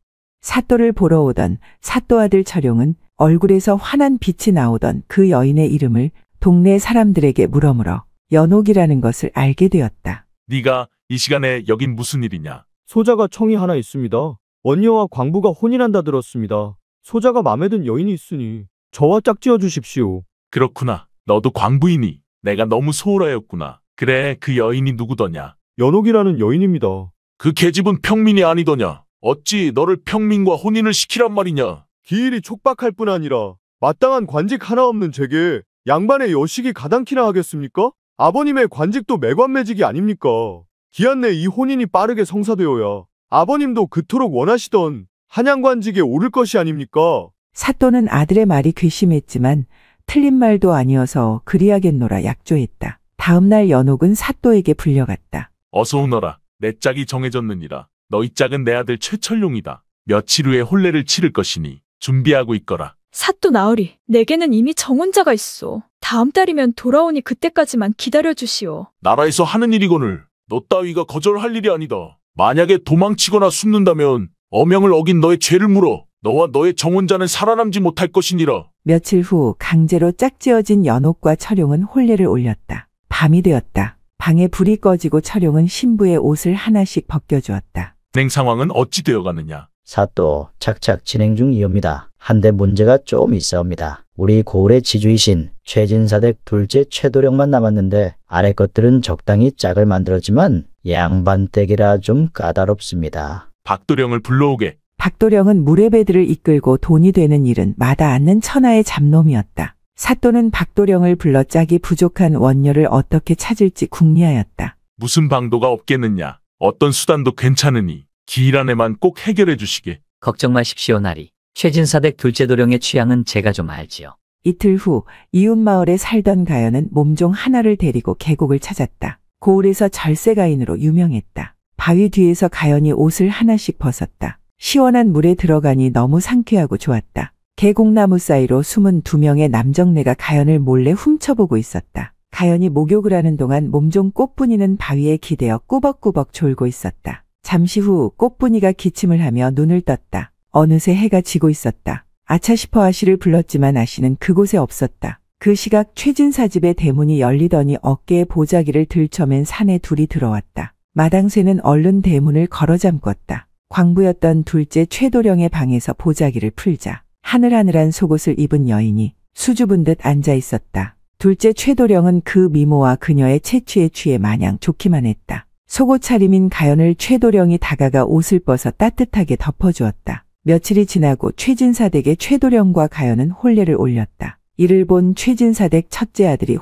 사또를 보러 오던 사또 아들 철용은 얼굴에서 환한 빛이 나오던 그 여인의 이름을 동네 사람들에게 물어물어 연옥이라는 것을 알게 되었다. 네가 이 시간에 여긴 무슨 일이냐? 소자가 청이 하나 있습니다. 원녀와 광부가 혼인한다 들었습니다. 소자가 마음에 든 여인이 있으니 저와 짝지어 주십시오. 그렇구나. 너도 광부이니 내가 너무 소홀하였구나. 그래, 그 여인이 누구더냐? 연옥이라는 여인입니다. 그 계집은 평민이 아니더냐? 어찌 너를 평민과 혼인을 시키란 말이냐? 기일이 촉박할 뿐 아니라 마땅한 관직 하나 없는 제게 양반의 여식이 가당키나 하겠습니까? 아버님의 관직도 매관매직이 아닙니까? 기한 내 이 혼인이 빠르게 성사되어야 아버님도 그토록 원하시던 한양관직에 오를 것이 아닙니까? 사또는 아들의 말이 괘씸했지만 틀린 말도 아니어서 그리하겠노라 약조했다. 다음 날 연옥은 사또에게 불려갔다. 어서 오너라. 내 짝이 정해졌느니라. 너희 짝은 내 아들 최철룡이다. 며칠 후에 혼례를 치를 것이니 준비하고 있거라. 사또 나으리, 내게는 이미 정혼자가 있어. 다음 달이면 돌아오니 그때까지만 기다려주시오. 나라에서 하는 일이거늘 너 따위가 거절할 일이 아니다. 만약에 도망치거나 숨는다면 어명을 어긴 너의 죄를 물어 너와 너의 정혼자는 살아남지 못할 것이니라. 며칠 후 강제로 짝지어진 연옥과 철용은 혼례를 올렸다. 밤이 되었다. 방에 불이 꺼지고 철용은 신부의 옷을 하나씩 벗겨주었다. 진행 상황은 어찌 되어가느냐? 사또 착착 진행 중이옵니다. 한데 문제가 좀 있사옵니다. 우리 고을의 지주이신 최진사댁 둘째 최도령만 남았는데 아래 것들은 적당히 짝을 만들었지만 양반댁이라 좀 까다롭습니다. 박도령을 불러오게. 박도령은 무례배들을 이끌고 돈이 되는 일은 마다 않는 천하의 잡놈이었다. 사또는 박도령을 불러 짝이 부족한 원녀를 어떻게 찾을지 궁리하였다. 무슨 방도가 없겠느냐? 어떤 수단도 괜찮으니 기일 안에만 꼭 해결해 주시게. 걱정 마십시오, 나리. 최진사댁 둘째 도령의 취향은 제가 좀 알지요. 이틀 후 이웃 마을에 살던 가연은 몸종 하나를 데리고 계곡을 찾았다. 고을에서 절세가인으로 유명했다. 바위 뒤에서 가연이 옷을 하나씩 벗었다. 시원한 물에 들어가니 너무 상쾌하고 좋았다. 계곡나무 사이로 숨은 2명의 남정네가 가연을 몰래 훔쳐보고 있었다. 가연이 목욕을 하는 동안 몸종 꽃분이는 바위에 기대어 꾸벅꾸벅 졸고 있었다. 잠시 후 꽃분이가 기침을 하며 눈을 떴다. 어느새 해가 지고 있었다. 아차 싶어 아씨를 불렀지만 아씨는 그곳에 없었다. 그 시각 최진사 집의 대문이 열리더니 어깨에 보자기를 들쳐맨 사내 둘이 들어왔다. 마당새는 얼른 대문을 걸어 잠궜다. 광부였던 둘째 최도령의 방에서 보자기를 풀자 하늘하늘한 속옷을 입은 여인이 수줍은 듯 앉아 있었다. 둘째 최도령은 그 미모와 그녀의 체취에 취해 마냥 좋기만 했다. 속옷 차림인 가연을 최도령이 다가가 옷을 벗어 따뜻하게 덮어주었다. 며칠이 지나고 최진사댁의 최도령과 가연은 혼례를 올렸다. 이를 본 최진사댁 첫째 아들이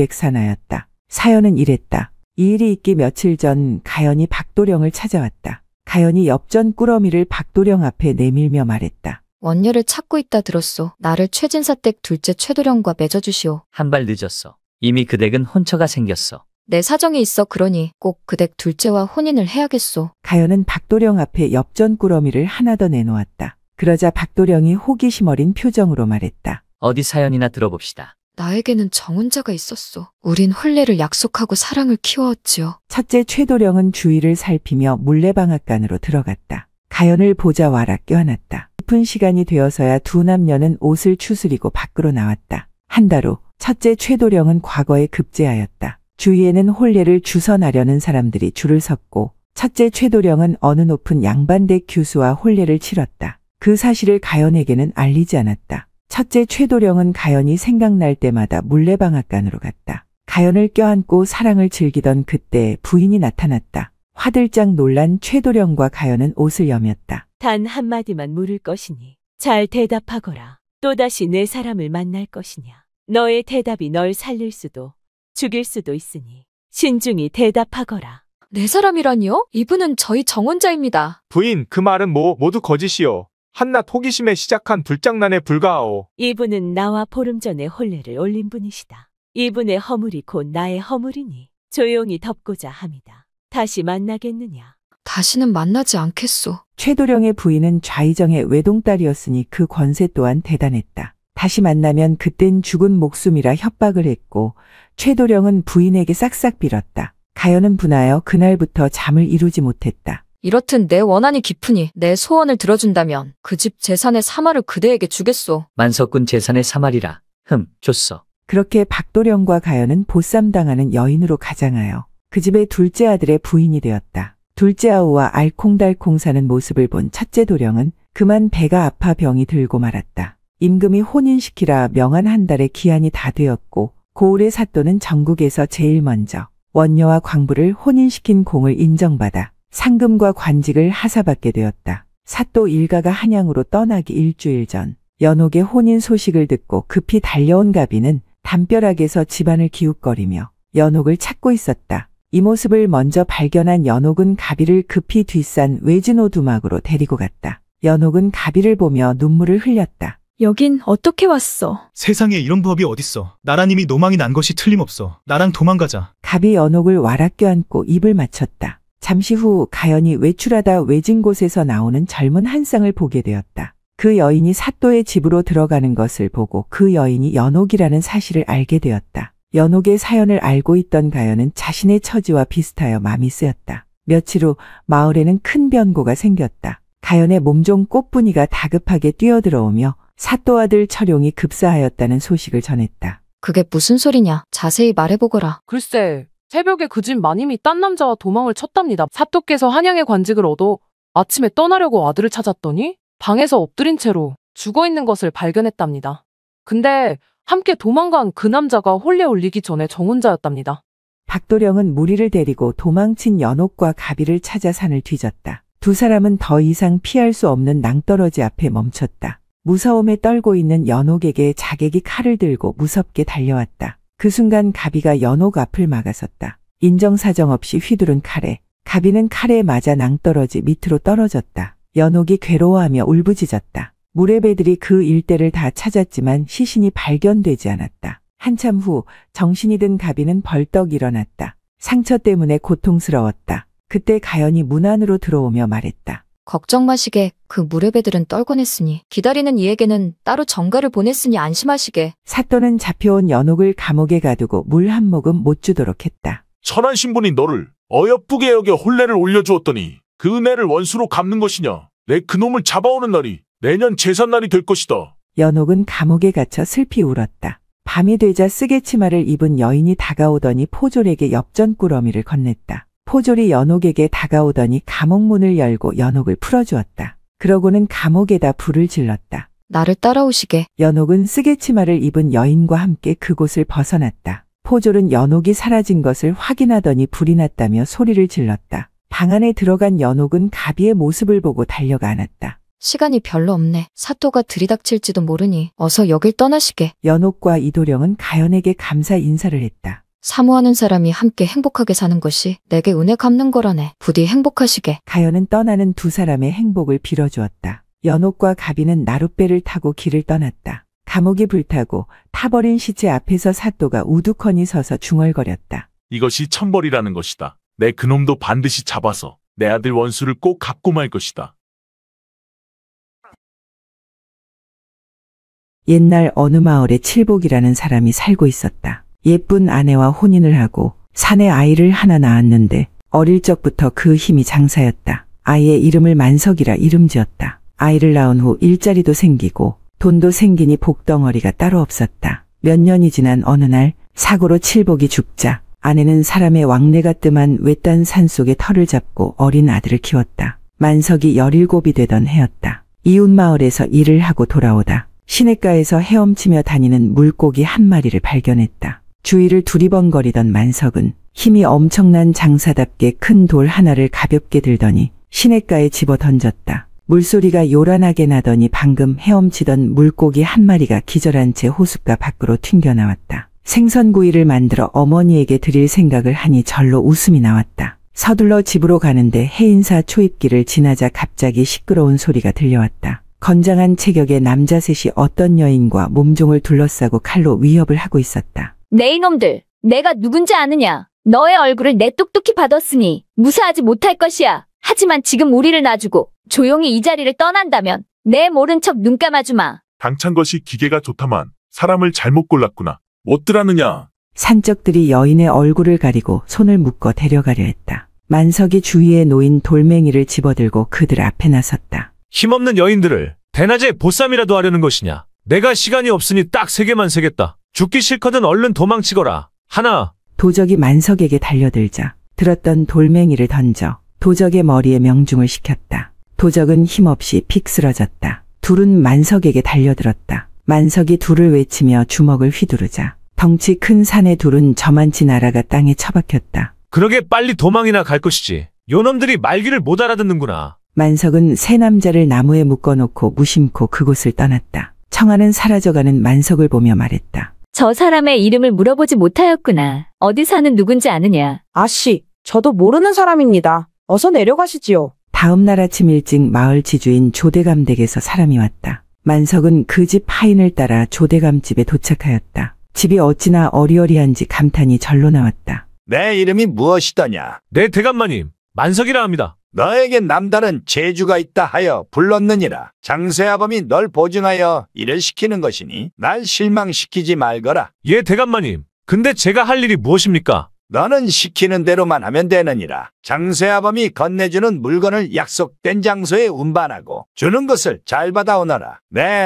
혼비백산하였다. 사연은 이랬다. 이 일이 있기 며칠 전 가연이 박도령을 찾아왔다. 가연이 엽전 꾸러미를 박도령 앞에 내밀며 말했다. 원녀를 찾고 있다 들었소. 나를 최진사댁 둘째 최도령과 맺어주시오. 한 발 늦었어. 이미 그 댁은 혼처가 생겼어. 내 사정이 있어 그러니 꼭 그 댁 둘째와 혼인을 해야겠소. 가연은 박도령 앞에 엽전 꾸러미를 하나 더 내놓았다. 그러자 박도령이 호기심 어린 표정으로 말했다. 어디 사연이나 들어봅시다. 나에게는 정혼자가 있었소. 우린 혼례를 약속하고 사랑을 키워왔지요. 첫째 최도령은 주위를 살피며 물레방앗간으로 들어갔다. 가연을 보자 와라 껴안았다. 깊은 시간이 되어서야 두 남녀는 옷을 추스리고 밖으로 나왔다. 한 달 후 첫째 최도령은 과거에 급제하였다. 주위에는 혼례를 주선하려는 사람들이 줄을 섰고 첫째 최도령은 어느 높은 양반댁 교수와 혼례를 치렀다. 그 사실을 가연에게는 알리지 않았다. 첫째 최도령은 가연이 생각날 때마다 물레방앗간으로 갔다. 가연을 껴안고 사랑을 즐기던 그때 부인이 나타났다. 화들짝 놀란 최도령과 가연은 옷을 여몄다. 단 한마디만 물을 것이니 잘 대답하거라. 또다시 내 사람을 만날 것이냐. 너의 대답이 널 살릴 수도 죽일 수도 있으니 신중히 대답하거라. 내 사람이라니요? 이분은 저희 정혼자입니다. 부인, 그 말은 모두 거짓이요. 한낱 호기심에 시작한 불장난에 불과하오. 이분은 나와 보름 전에 혼례를 올린 분이시다. 이분의 허물이 곧 나의 허물이니 조용히 덮고자 합니다. 다시 만나겠느냐? 다시는 만나지 않겠소. 최도령의 부인은 좌의정의 외동딸이었으니 그 권세 또한 대단했다. 다시 만나면 그땐 죽은 목숨이라 협박을 했고 최도령은 부인에게 싹싹 빌었다. 가연은 분하여 그날부터 잠을 이루지 못했다. 이렇든 내 원한이 깊으니 내 소원을 들어준다면 그 집 재산의 3할을 그대에게 주겠소. 만석군 재산의 3할이라. 줬어. 그렇게 박도령과 가연은 보쌈당하는 여인으로 가장하여 그 집의 둘째 아들의 부인이 되었다. 둘째 아우와 알콩달콩 사는 모습을 본 첫째 도령은 그만 배가 아파 병이 들고 말았다. 임금이 혼인시키라 명한 한 달의 기한이 다 되었고 고을의 사또는 전국에서 제일 먼저 원녀와 광부를 혼인시킨 공을 인정받아 상금과 관직을 하사받게 되었다. 사또 일가가 한양으로 떠나기 일주일 전 연옥의 혼인 소식을 듣고 급히 달려온 가비는 담벼락에서 집안을 기웃거리며 연옥을 찾고 있었다. 이 모습을 먼저 발견한 연옥은 가비를 급히 뒷산 외진호 두막으로 데리고 갔다. 연옥은 가비를 보며 눈물을 흘렸다. 여긴 어떻게 왔어? 세상에 이런 법이 어딨어. 나라님이 노망이 난 것이 틀림없어. 나랑 도망가자. 가비 연옥을 와락 껴안고 입을 맞췄다. 잠시 후 가연이 외출하다 외진 곳에서 나오는 젊은 한 쌍을 보게 되었다. 그 여인이 사또의 집으로 들어가는 것을 보고 그 여인이 연옥이라는 사실을 알게 되었다. 연옥의 사연을 알고 있던 가연은 자신의 처지와 비슷하여 마음이 쓰였다. 며칠 후 마을에는 큰 변고가 생겼다. 가연의 몸종 꽃분이가 다급하게 뛰어들어오며 사또 아들 철용이 급사하였다는 소식을 전했다. 그게 무슨 소리냐? 자세히 말해보거라. 글쎄, 새벽에 그 집 마님이 딴 남자와 도망을 쳤답니다. 사또께서 한양의 관직을 얻어 아침에 떠나려고 아들을 찾았더니 방에서 엎드린 채로 죽어있는 것을 발견했답니다. 근데 함께 도망간 그 남자가 혼례 올리기 전에 정혼자였답니다. 박도령은 무리를 데리고 도망친 연옥과 가비를 찾아 산을 뒤졌다. 두 사람은 더 이상 피할 수 없는 낭떠러지 앞에 멈췄다. 무서움에 떨고 있는 연옥에게 자객이 칼을 들고 무섭게 달려왔다. 그 순간 가비가 연옥 앞을 막아섰다. 인정사정 없이 휘두른 칼에 가비는 칼에 맞아 낭떠러지 밑으로 떨어졌다. 연옥이 괴로워하며 울부짖었다. 무례배들이 그 일대를 다 찾았지만 시신이 발견되지 않았다. 한참 후 정신이 든 가비는 벌떡 일어났다. 상처 때문에 고통스러웠다. 그때 가연이 문 안으로 들어오며 말했다. 걱정 마시게. 그 무례배들은 떨궈냈으니 기다리는 이에게는 따로 정가를 보냈으니 안심하시게. 사또는 잡혀온 연옥을 감옥에 가두고 물 한 모금 못 주도록 했다. 천한 신분이 너를 어여쁘게 여겨 혼례를 올려주었더니 그 은혜를 원수로 갚는 것이냐. 내 그놈을 잡아오는 날이 내년 제삿날이 될 것이다. 연옥은 감옥에 갇혀 슬피 울었다. 밤이 되자 쓰개치마를 입은 여인이 다가오더니 포졸에게 엽전꾸러미를 건넸다. 포졸이 연옥에게 다가오더니 감옥문을 열고 연옥을 풀어주었다. 그러고는 감옥에다 불을 질렀다. 나를 따라오시게. 연옥은 쓰개치마를 입은 여인과 함께 그곳을 벗어났다. 포졸은 연옥이 사라진 것을 확인하더니 불이 났다며 소리를 질렀다. 방 안에 들어간 연옥은 가비의 모습을 보고 달려가 안았다. 시간이 별로 없네. 사또가 들이닥칠지도 모르니 어서 여길 떠나시게. 연옥과 이도령은 가연에게 감사 인사를 했다. 사모하는 사람이 함께 행복하게 사는 것이 내게 은혜 갚는 거라네. 부디 행복하시게. 가연은 떠나는 두 사람의 행복을 빌어주었다. 연옥과 가비는 나룻배를 타고 길을 떠났다. 감옥이 불타고 타버린 시체 앞에서 사또가 우두커니 서서 중얼거렸다. 이것이 천벌이라는 것이다. 내 그놈도 반드시 잡아서 내 아들 원수를 꼭 갚고 말 것이다. 옛날 어느 마을에 칠복이라는 사람이 살고 있었다. 예쁜 아내와 혼인을 하고 산에 아이를 하나 낳았는데 어릴 적부터 그 힘이 장사였다. 아이의 이름을 만석이라 이름 지었다. 아이를 낳은 후 일자리도 생기고 돈도 생기니 복덩어리가 따로 없었다. 몇 년이 지난 어느 날 사고로 칠복이 죽자 아내는 사람의 왕래가 뜸한 외딴 산속에 터를 잡고 어린 아들을 키웠다. 만석이 17이 되던 해였다. 이웃 마을에서 일을 하고 돌아오다 시냇가에서 헤엄치며 다니는 물고기 한 마리를 발견했다. 주위를 두리번거리던 만석은 힘이 엄청난 장사답게 큰 돌 하나를 가볍게 들더니 시냇가에 집어 던졌다. 물소리가 요란하게 나더니 방금 헤엄치던 물고기 한 마리가 기절한 채 호숫가 밖으로 튕겨나왔다. 생선구이를 만들어 어머니에게 드릴 생각을 하니 절로 웃음이 나왔다. 서둘러 집으로 가는데 해인사 초입길을 지나자 갑자기 시끄러운 소리가 들려왔다. 건장한 체격의 남자 셋이 어떤 여인과 몸종을 둘러싸고 칼로 위협을 하고 있었다. 네 이놈들, 내가 누군지 아느냐? 너의 얼굴을 내 똑똑히 받았으니 무사하지 못할 것이야. 하지만 지금 우리를 놔주고 조용히 이 자리를 떠난다면 내 모른 척 눈 감아주마. 당찬 것이 기계가 좋다만 사람을 잘못 골랐구나. 못들하느냐? 산적들이 여인의 얼굴을 가리고 손을 묶어 데려가려 했다. 만석이 주위에 놓인 돌멩이를 집어들고 그들 앞에 나섰다. 힘없는 여인들을 대낮에 보쌈이라도 하려는 것이냐? 내가 시간이 없으니 딱 3개만 세겠다. 죽기 싫거든 얼른 도망치거라. 하나. 도적이 만석에게 달려들자 들었던 돌멩이를 던져 도적의 머리에 명중을 시켰다. 도적은 힘없이 픽 쓰러졌다. 둘은 만석에게 달려들었다. 만석이 둘을 외치며 주먹을 휘두르자 덩치 큰 산의 둘은 저만치 날아가 땅에 처박혔다. 그러게 빨리 도망이나 갈 것이지. 요놈들이 말귀를 못 알아듣는구나. 만석은 세 남자를 나무에 묶어놓고 무심코 그곳을 떠났다. 청아는 사라져가는 만석을 보며 말했다. 저 사람의 이름을 물어보지 못하였구나. 어디 사는 누군지 아느냐? 아씨, 저도 모르는 사람입니다. 어서 내려가시지요. 다음 날 아침 일찍 마을 지주인 조대감 댁에서 사람이 왔다. 만석은 그 집 하인을 따라 조대감 집에 도착하였다. 집이 어찌나 어리어리한지 감탄이 절로 나왔다. 내 이름이 무엇이더냐? 네 대감마님, 만석이라 합니다. 너에게 남다른 재주가 있다 하여 불렀느니라. 장쇠아범이 널 보증하여 일을 시키는 것이니 날 실망시키지 말거라. 예 대감마님, 근데 제가 할 일이 무엇입니까? 너는 시키는 대로만 하면 되느니라. 장쇠아범이 건네주는 물건을 약속된 장소에 운반하고 주는 것을 잘 받아오너라.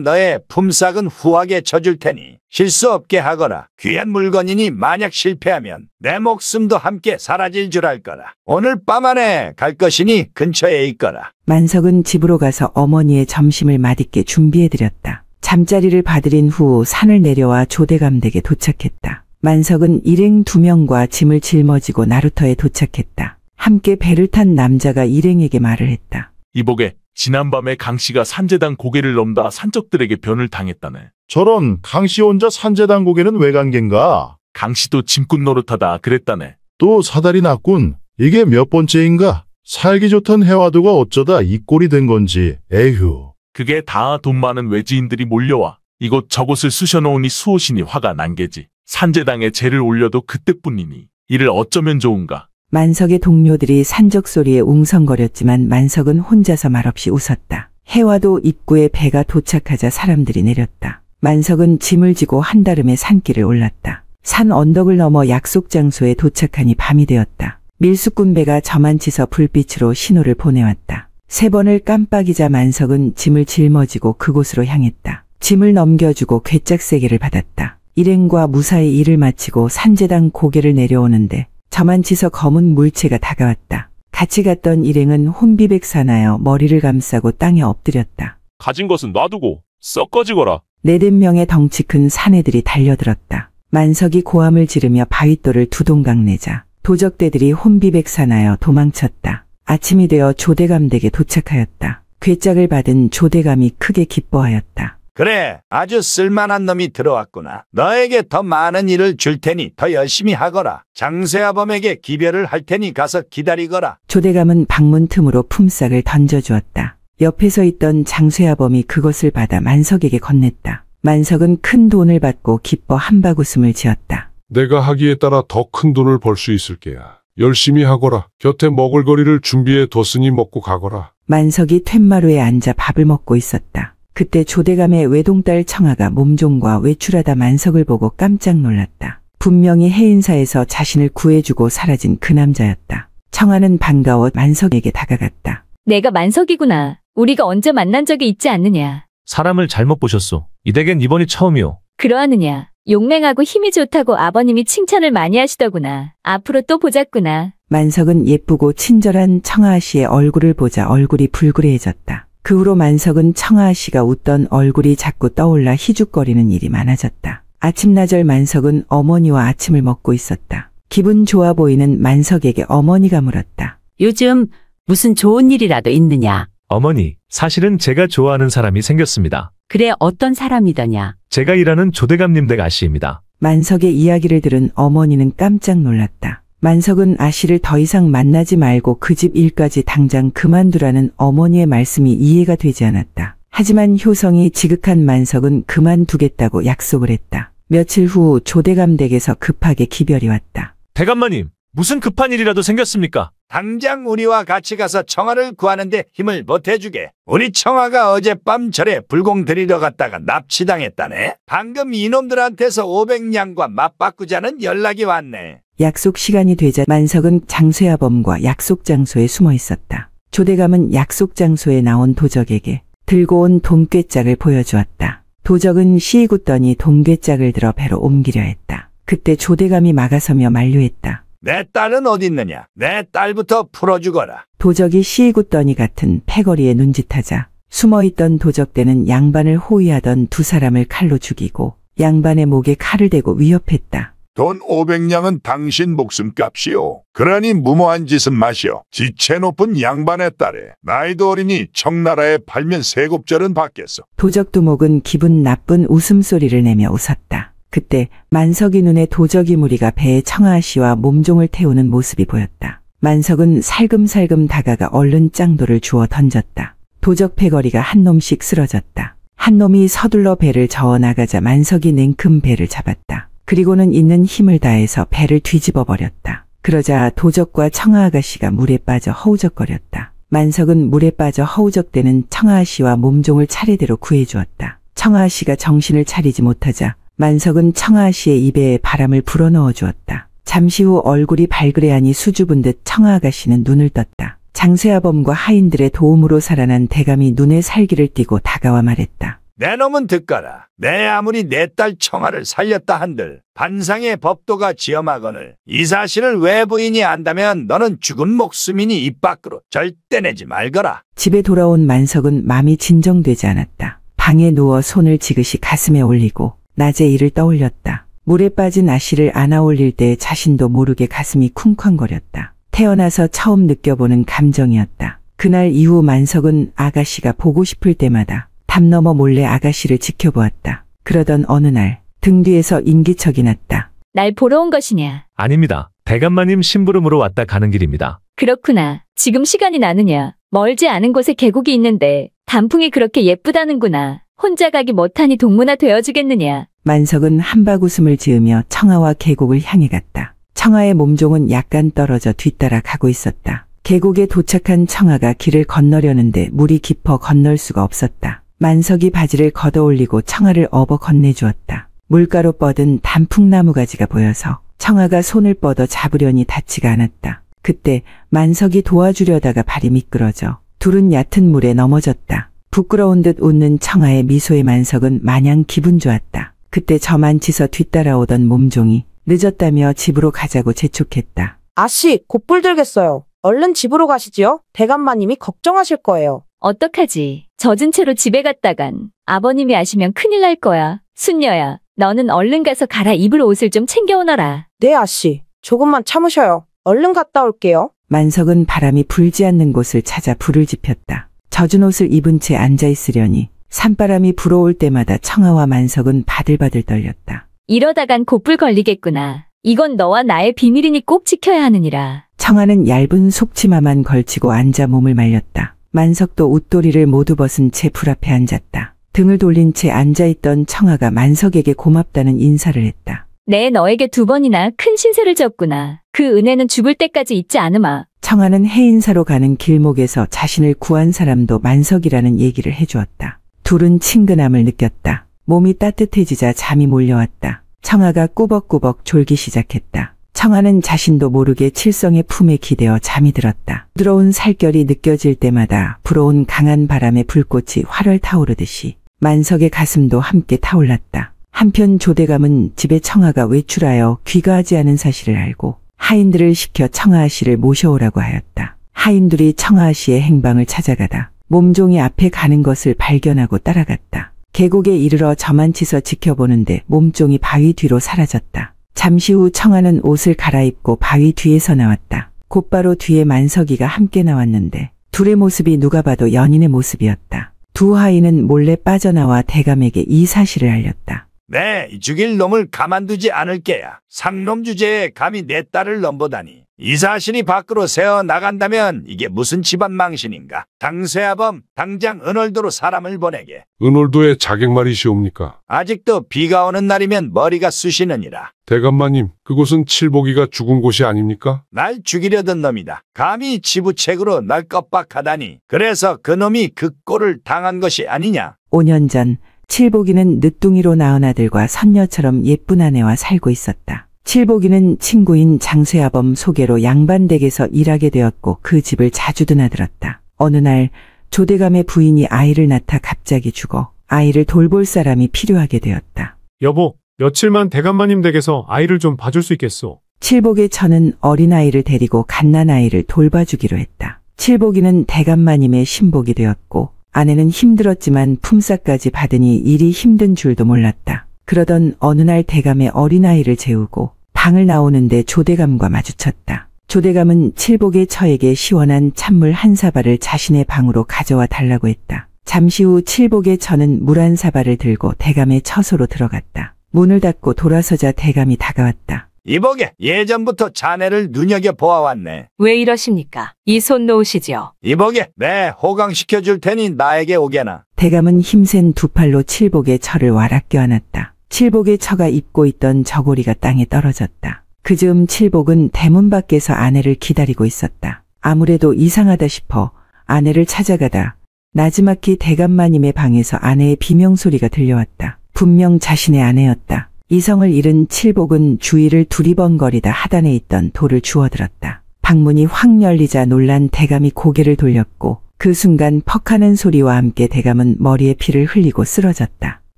너의 품삯은 후하게 쳐줄 테니 실수 없게 하거라. 귀한 물건이니 만약 실패하면 내 목숨도 함께 사라질 줄 알 거라. 오늘 밤 안에 갈 것이니 근처에 있거라. 만석은 집으로 가서 어머니의 점심을 맛있게 준비해드렸다. 잠자리를 봐드린 후 산을 내려와 조대감 댁에 도착했다. 만석은 일행 2명과 짐을 짊어지고 나루터에 도착했다. 함께 배를 탄 남자가 일행에게 말을 했다. 이보게, 지난밤에 강씨가 산재당 고개를 넘다 산적들에게 변을 당했다네. 저런, 강씨 혼자 산재당 고개는 왜 간 겐가? 강씨도 짐꾼 노릇하다 그랬다네. 또 사달이 났군. 이게 몇 번째인가? 살기 좋던 해화도가 어쩌다 이 꼴이 된 건지, 에휴. 그게 다 돈 많은 외지인들이 몰려와 이곳저곳을 쑤셔놓으니 수호신이 화가 난 게지. 산재당에 죄를 올려도 그때뿐이니 이를 어쩌면 좋은가. 만석의 동료들이 산적 소리에 웅성거렸지만 만석은 혼자서 말없이 웃었다. 해화도 입구에 배가 도착하자 사람들이 내렸다. 만석은 짐을 지고 한달음에 산길을 올랐다. 산 언덕을 넘어 약속 장소에 도착하니 밤이 되었다. 밀수꾼 배가 저만치서 불빛으로 신호를 보내왔다. 3번을 깜빡이자 만석은 짐을 짊어지고 그곳으로 향했다. 짐을 넘겨주고 괴짝세게를 받았다. 일행과 무사히 일을 마치고 산재당 고개를 내려오는데 저만치서 검은 물체가 다가왔다. 같이 갔던 일행은 혼비백산하여 머리를 감싸고 땅에 엎드렸다. 가진 것은 놔두고 썩 꺼지거라. 4-5명의 덩치 큰 사내들이 달려들었다. 만석이 고함을 지르며 바윗돌을 두동강 내자 도적대들이 혼비백산하여 도망쳤다. 아침이 되어 조대감 댁에 도착하였다. 괴짝을 받은 조대감이 크게 기뻐하였다. 그래, 아주 쓸만한 놈이 들어왔구나. 너에게 더 많은 일을 줄 테니 더 열심히 하거라. 장쇠아범에게 기별을 할 테니 가서 기다리거라. 조대감은 방문 틈으로 품삯을 던져주었다. 옆에 서 있던 장쇠아범이 그것을 받아 만석에게 건넸다. 만석은 큰 돈을 받고 기뻐 한바구음을 지었다. 내가 하기에 따라 더 큰 돈을 벌 수 있을 게야. 열심히 하거라. 곁에 먹을 거리를 준비해 뒀으니 먹고 가거라. 만석이 툇마루에 앉아 밥을 먹고 있었다. 그때 조대감의 외동딸 청아가 몸종과 외출하다 만석을 보고 깜짝 놀랐다. 분명히 해인사에서 자신을 구해주고 사라진 그 남자였다. 청아는 반가워 만석에게 다가갔다. 내가 만석이구나. 우리가 언제 만난 적이 있지 않느냐. 사람을 잘못 보셨소. 이 댁엔 이번이 처음이오. 그러하느냐. 용맹하고 힘이 좋다고 아버님이 칭찬을 많이 하시더구나. 앞으로 또 보자꾸나. 만석은 예쁘고 친절한 청아 씨의 얼굴을 보자 얼굴이 불그레해졌다. 그 후로 만석은 청아 씨가 웃던 얼굴이 자꾸 떠올라 희죽거리는 일이 많아졌다. 아침나절 만석은 어머니와 아침을 먹고 있었다. 기분 좋아 보이는 만석에게 어머니가 물었다. 요즘 무슨 좋은 일이라도 있느냐? 어머니, 사실은 제가 좋아하는 사람이 생겼습니다. 그래, 어떤 사람이더냐? 제가 일하는 조대감님 댁 아씨입니다. 만석의 이야기를 들은 어머니는 깜짝 놀랐다. 만석은 아씨를 더 이상 만나지 말고 그 집 일까지 당장 그만두라는 어머니의 말씀이 이해가 되지 않았다. 하지만 효성이 지극한 만석은 그만두겠다고 약속을 했다. 며칠 후 조대감 댁에서 급하게 기별이 왔다. 대감마님, 무슨 급한 일이라도 생겼습니까? 당장 우리와 같이 가서 청아를 구하는데 힘을 보태주게. 우리 청아가 어젯밤 절에 불공 들이러 갔다가 납치당했다네. 방금 이놈들한테서 500냥과 맞바꾸자는 연락이 왔네. 약속 시간이 되자 만석은 장쇠아범과 약속 장소에 숨어 있었다. 조대감은 약속 장소에 나온 도적에게 들고 온 동꾀짝을 보여주었다. 도적은 시익웃더니 동꾀짝을 들어 배로 옮기려 했다. 그때 조대감이 막아서며 만류했다. 내 딸은 어디 있느냐? 내 딸부터 풀어주거라. 도적이 시익웃더니 같은 패거리에 눈짓하자 숨어있던 도적대는 양반을 호위하던 두 사람을 칼로 죽이고 양반의 목에 칼을 대고 위협했다. 돈 500냥은 당신 목숨값이오. 그러니 무모한 짓은 마시오. 지체 높은 양반의 딸에 나이도 어리니 청나라에 팔면 세곱절은 받겠소. 도적 두목은 기분 나쁜 웃음소리를 내며 웃었다. 그때 만석이 눈에 도적이 무리가 배에 청아 씨와 몸종을 태우는 모습이 보였다. 만석은 살금살금 다가가 얼른 짱돌을 주워 던졌다. 도적 패거리가 한 놈씩 쓰러졌다. 한 놈이 서둘러 배를 저어 나가자 만석이 냉큼 배를 잡았다. 그리고는 있는 힘을 다해서 배를 뒤집어 버렸다. 그러자 도적과 청아 아가씨가 물에 빠져 허우적거렸다. 만석은 물에 빠져 허우적대는 청아 씨와 몸종을 차례대로 구해주었다. 청아 씨가 정신을 차리지 못하자 만석은 청아 씨의 입에 바람을 불어넣어 주었다. 잠시 후 얼굴이 발그레하니 수줍은 듯 청아 아가씨는 눈을 떴다. 장쇠아범과 하인들의 도움으로 살아난 대감이 눈에 살기를 띠고 다가와 말했다. 내 놈은 듣거라. 내 아무리 내 딸 청아를 살렸다 한들 반상의 법도가 지엄하거늘 이 사실을 외부인이 안다면 너는 죽은 목숨이니 입 밖으로 절대 내지 말거라. 집에 돌아온 만석은 마음이 진정되지 않았다. 방에 누워 손을 지그시 가슴에 올리고 낮의 일을 떠올렸다. 물에 빠진 아씨를 안아 올릴 때 자신도 모르게 가슴이 쿵쾅거렸다. 태어나서 처음 느껴보는 감정이었다. 그날 이후 만석은 아가씨가 보고 싶을 때마다 담 너머 몰래 아가씨를 지켜보았다. 그러던 어느 날 등 뒤에서 인기척이 났다. 날 보러 온 것이냐? 아닙니다. 대감마님 심부름으로 왔다 가는 길입니다. 그렇구나. 지금 시간이 나느냐? 멀지 않은 곳에 계곡이 있는데 단풍이 그렇게 예쁘다는구나. 혼자 가기 못하니 동무나 되어주겠느냐? 만석은 한박 웃음을 지으며 청아와 계곡을 향해 갔다. 청아의 몸종은 약간 떨어져 뒤따라 가고 있었다. 계곡에 도착한 청아가 길을 건너려는데 물이 깊어 건널 수가 없었다. 만석이 바지를 걷어올리고 청아를 업어 건네주었다. 물가로 뻗은 단풍나무 가지가 보여서 청아가 손을 뻗어 잡으려니 닿지가 않았다. 그때 만석이 도와주려다가 발이 미끄러져 둘은 얕은 물에 넘어졌다. 부끄러운 듯 웃는 청아의 미소에 만석은 마냥 기분 좋았다. 그때 저만치서 뒤따라오던 몸종이 늦었다며 집으로 가자고 재촉했다. 아씨, 곧불 들겠어요. 얼른 집으로 가시지요. 대감마님이 걱정하실 거예요. 어떡하지? 젖은 채로 집에 갔다간 아버님이 아시면 큰일 날 거야. 순녀야, 너는 얼른 가서 갈아입을 옷을 좀 챙겨오너라. 네, 아씨. 조금만 참으셔요. 얼른 갔다 올게요. 만석은 바람이 불지 않는 곳을 찾아 불을 지폈다. 젖은 옷을 입은 채 앉아있으려니 산바람이 불어올 때마다 청아와 만석은 바들바들 떨렸다. 이러다간 곧불 걸리겠구나. 이건 너와 나의 비밀이니 꼭 지켜야 하느니라. 청아는 얇은 속치마만 걸치고 앉아 몸을 말렸다. 만석도 웃도리를 모두 벗은 채 불 앞에 앉았다. 등을 돌린 채 앉아있던 청아가 만석에게 고맙다는 인사를 했다. 내 너에게 2번이나 큰 신세를 졌구나. 그 은혜는 죽을 때까지 잊지 않으마. 청아는 해인사로 가는 길목에서 자신을 구한 사람도 만석이라는 얘기를 해주었다. 둘은 친근함을 느꼈다. 몸이 따뜻해지자 잠이 몰려왔다. 청아가 꾸벅꾸벅 졸기 시작했다. 청아는 자신도 모르게 칠성의 품에 기대어 잠이 들었다. 부드러운 살결이 느껴질 때마다 불어온 강한 바람에 불꽃이 활활 타오르듯이 만석의 가슴도 함께 타올랐다. 한편 조대감은 집에 청아가 외출하여 귀가하지 않은 사실을 알고 하인들을 시켜 청아 씨를 모셔오라고 하였다. 하인들이 청아 씨의 행방을 찾아가다 몸종이 앞에 가는 것을 발견하고 따라갔다. 계곡에 이르러 저만치서 지켜보는데 몸종이 바위 뒤로 사라졌다. 잠시 후 청아는 옷을 갈아입고 바위 뒤에서 나왔다. 곧바로 뒤에 만석이가 함께 나왔는데 둘의 모습이 누가 봐도 연인의 모습이었다. 두 하인은 몰래 빠져나와 대감에게 이 사실을 알렸다. 네, 죽일 놈을 가만두지 않을게야. 상놈 주제에 감히 내 딸을 넘보다니. 이 사실이 밖으로 새어 나간다면 이게 무슨 집안 망신인가. 장쇠아범, 당장 은월도로 사람을 보내게. 은월도의 자객 말이시옵니까? 아직도 비가 오는 날이면 머리가 쑤시느니라. 대감마님, 그곳은 칠복이가 죽은 곳이 아닙니까? 날 죽이려던 놈이다. 감히 지부책으로 날 껍박하다니. 그래서 그 놈이 그 꼴을 당한 것이 아니냐. 5년 전 칠복이는 늦둥이로 낳은 아들과 선녀처럼 예쁜 아내와 살고 있었다. 칠복이는 친구인 장쇠아범 소개로 양반댁에서 일하게 되었고 그 집을 자주 드나들었다. 어느 날 조대감의 부인이 아이를 낳다 갑자기 죽어 아이를 돌볼 사람이 필요하게 되었다. 여보, 며칠만 대감마님 댁에서 아이를 좀 봐줄 수 있겠소? 칠복의 처는 어린아이를 데리고 갓난아이를 돌봐주기로 했다. 칠복이는 대감마님의 신복이 되었고 아내는 힘들었지만 품삯까지 받으니 일이 힘든 줄도 몰랐다. 그러던 어느 날 대감의 어린아이를 재우고 방을 나오는데 조대감과 마주쳤다. 조대감은 칠복의 처에게 시원한 찬물 한 사발을 자신의 방으로 가져와 달라고 했다. 잠시 후 칠복의 처는 물 한 사발을 들고 대감의 처소로 들어갔다. 문을 닫고 돌아서자 대감이 다가왔다. 이보게, 예전부터 자네를 눈여겨보아왔네. 왜 이러십니까? 이 손 놓으시죠. 이보게, 내 호강시켜줄 테니 나에게 오게나. 대감은 힘센 두 팔로 칠복의 처를 와락 껴안았다. 칠복의 처가 입고 있던 저고리가 땅에 떨어졌다. 그 즈음 칠복은 대문 밖에서 아내를 기다리고 있었다. 아무래도 이상하다 싶어 아내를 찾아가다 나지막히 대감마님의 방에서 아내의 비명소리가 들려왔다. 분명 자신의 아내였다. 이성을 잃은 칠복은 주위를 두리번거리다 하단에 있던 돌을 주워들었다. 방문이 확 열리자 놀란 대감이 고개를 돌렸고 그 순간 퍽하는 소리와 함께 대감은 머리에 피를 흘리고 쓰러졌다.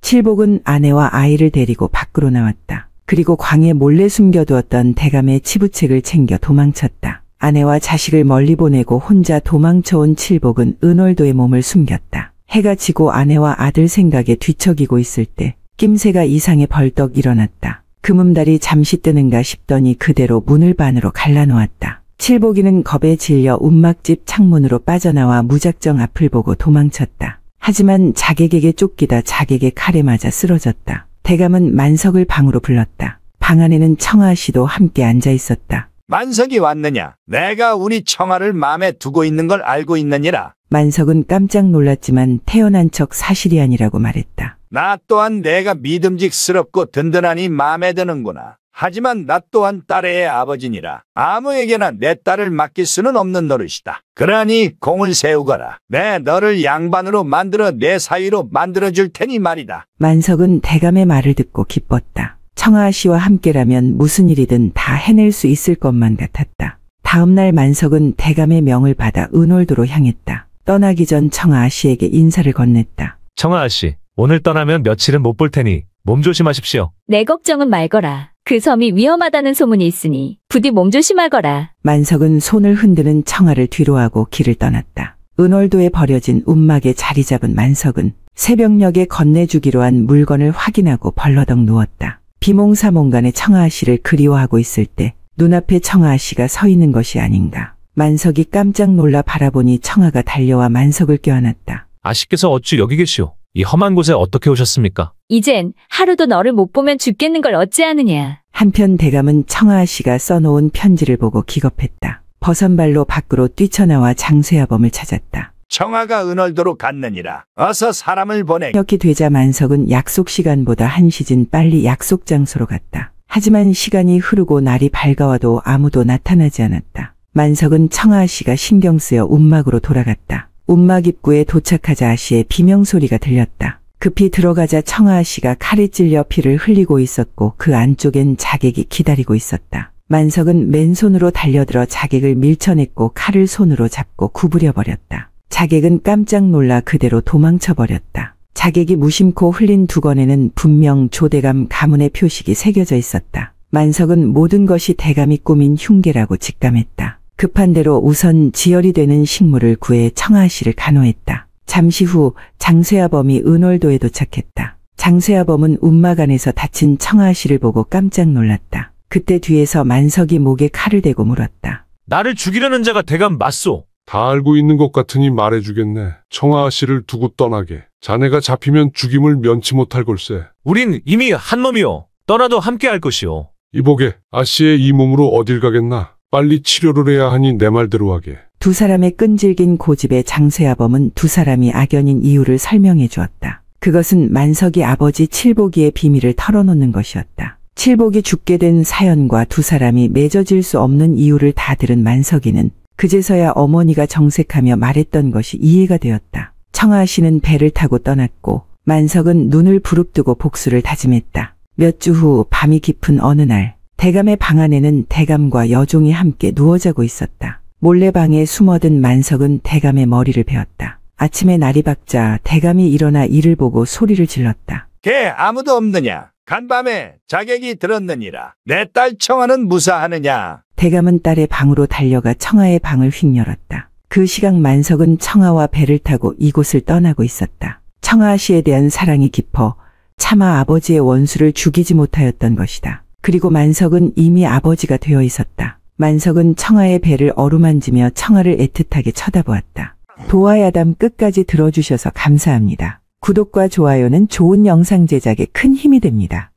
칠복은 아내와 아이를 데리고 밖으로 나왔다. 그리고 광에 몰래 숨겨두었던 대감의 치부책을 챙겨 도망쳤다. 아내와 자식을 멀리 보내고 혼자 도망쳐온 칠복은 은월도에 몸을 숨겼다. 해가 지고 아내와 아들 생각에 뒤척이고 있을 때 낌새가 이상해 벌떡 일어났다. 금음달이 잠시 뜨는가 싶더니 그대로 문을 반으로 갈라놓았다. 칠복이는 겁에 질려 움막집 창문으로 빠져나와 무작정 앞을 보고 도망쳤다. 하지만 자객에게 쫓기다 자객의 칼에 맞아 쓰러졌다. 대감은 만석을 방으로 불렀다. 방 안에는 청아 씨도 함께 앉아 있었다. 만석이 왔느냐? 내가 우리 청아를 마음에 두고 있는 걸 알고 있느니라. 만석은 깜짝 놀랐지만 태어난 척 사실이 아니라고 말했다. 나 또한 내가 믿음직스럽고 든든하니 마음에 드는구나. 하지만 나 또한 딸의 아버지니라. 아무에게나 내 딸을 맡길 수는 없는 노릇이다. 그러니 공을 세우거라. 내 너를 양반으로 만들어 내 사위로 만들어줄 테니 말이다. 만석은 대감의 말을 듣고 기뻤다. 청아 씨와 함께라면 무슨 일이든 다 해낼 수 있을 것만 같았다. 다음 날 만석은 대감의 명을 받아 은월도로 향했다. 떠나기 전 청아 씨에게 인사를 건넸다. 청아 씨, 오늘 떠나면 며칠은 못 볼 테니 몸 조심하십시오. 내 걱정은 말거라. 그 섬이 위험하다는 소문이 있으니 부디 몸 조심하거라. 만석은 손을 흔드는 청아를 뒤로하고 길을 떠났다. 은월도에 버려진 움막에 자리 잡은 만석은 새벽녘에 건네주기로 한 물건을 확인하고 벌러덩 누웠다. 비몽사몽간에 청아 씨를 그리워하고 있을 때 눈앞에 청아 씨가 서 있는 것이 아닌가. 만석이 깜짝 놀라 바라보니 청아가 달려와 만석을 껴안았다. 아씨께서 어찌 여기 계시오? 이 험한 곳에 어떻게 오셨습니까? 이젠 하루도 너를 못 보면 죽겠는 걸 어찌하느냐. 한편 대감은 청아 씨가 써놓은 편지를 보고 기겁했다. 버선발로 밖으로 뛰쳐나와 장쇠아범을 찾았다. 청아가 은월도로 갔느니라. 어서 사람을 보내. 이렇게 되자 만석은 약속 시간보다 한 시즌 빨리 약속 장소로 갔다. 하지만 시간이 흐르고 날이 밝아와도 아무도 나타나지 않았다. 만석은 청아 씨가 신경 쓰여 움막으로 돌아갔다. 움막 입구에 도착하자 아씨의 비명소리가 들렸다. 급히 들어가자 청아 씨가 칼에 찔려 피를 흘리고 있었고 그 안쪽엔 자객이 기다리고 있었다. 만석은 맨손으로 달려들어 자객을 밀쳐냈고 칼을 손으로 잡고 구부려버렸다. 자객은 깜짝 놀라 그대로 도망쳐버렸다. 자객이 무심코 흘린 두건에는 분명 조대감 가문의 표식이 새겨져 있었다. 만석은 모든 것이 대감이 꾸민 흉계라고 직감했다. 급한 대로 우선 지혈이 되는 식물을 구해 청아 씨를 간호했다. 잠시 후 장쇠아범이 은월도에 도착했다. 장쇠아범은 운마간에서 다친 청아 씨를 보고 깜짝 놀랐다. 그때 뒤에서 만석이 목에 칼을 대고 물었다. 나를 죽이려는 자가 대감 맞소. 다 알고 있는 것 같으니 말해주겠네. 청아 씨를 두고 떠나게. 자네가 잡히면 죽임을 면치 못할 걸세. 우린 이미 한 몸이요. 떠나도 함께 할 것이오. 이보게, 아씨의 이 몸으로 어딜 가겠나. 빨리 치료를 해야 하니 내 말대로 하게. 두 사람의 끈질긴 고집에 장쇠아범은 두 사람이 악연인 이유를 설명해 주었다. 그것은 만석이 아버지 칠복이의 비밀을 털어놓는 것이었다. 칠복이 죽게 된 사연과 두 사람이 맺어질 수 없는 이유를 다 들은 만석이는 그제서야 어머니가 정색하며 말했던 것이 이해가 되었다. 청아 씨는 배를 타고 떠났고 만석은 눈을 부릅뜨고 복수를 다짐했다. 몇 주 후 밤이 깊은 어느 날 대감의 방 안에는 대감과 여종이 함께 누워 자고 있었다. 몰래 방에 숨어든 만석은 대감의 머리를 베었다. 아침에 날이 밝자 대감이 일어나 이를 보고 소리를 질렀다. 걔 아무도 없느냐? 간밤에 자객이 들었느니라. 내 딸 청아는 무사하느냐? 대감은 딸의 방으로 달려가 청아의 방을 휙 열었다. 그 시각 만석은 청아와 배를 타고 이곳을 떠나고 있었다. 청아 씨에 대한 사랑이 깊어 차마 아버지의 원수를 죽이지 못하였던 것이다. 그리고 만석은 이미 아버지가 되어 있었다. 만석은 청아의 배를 어루만지며 청아를 애틋하게 쳐다보았다. 도화야담 끝까지 들어주셔서 감사합니다. 구독과 좋아요는 좋은 영상 제작에 큰 힘이 됩니다.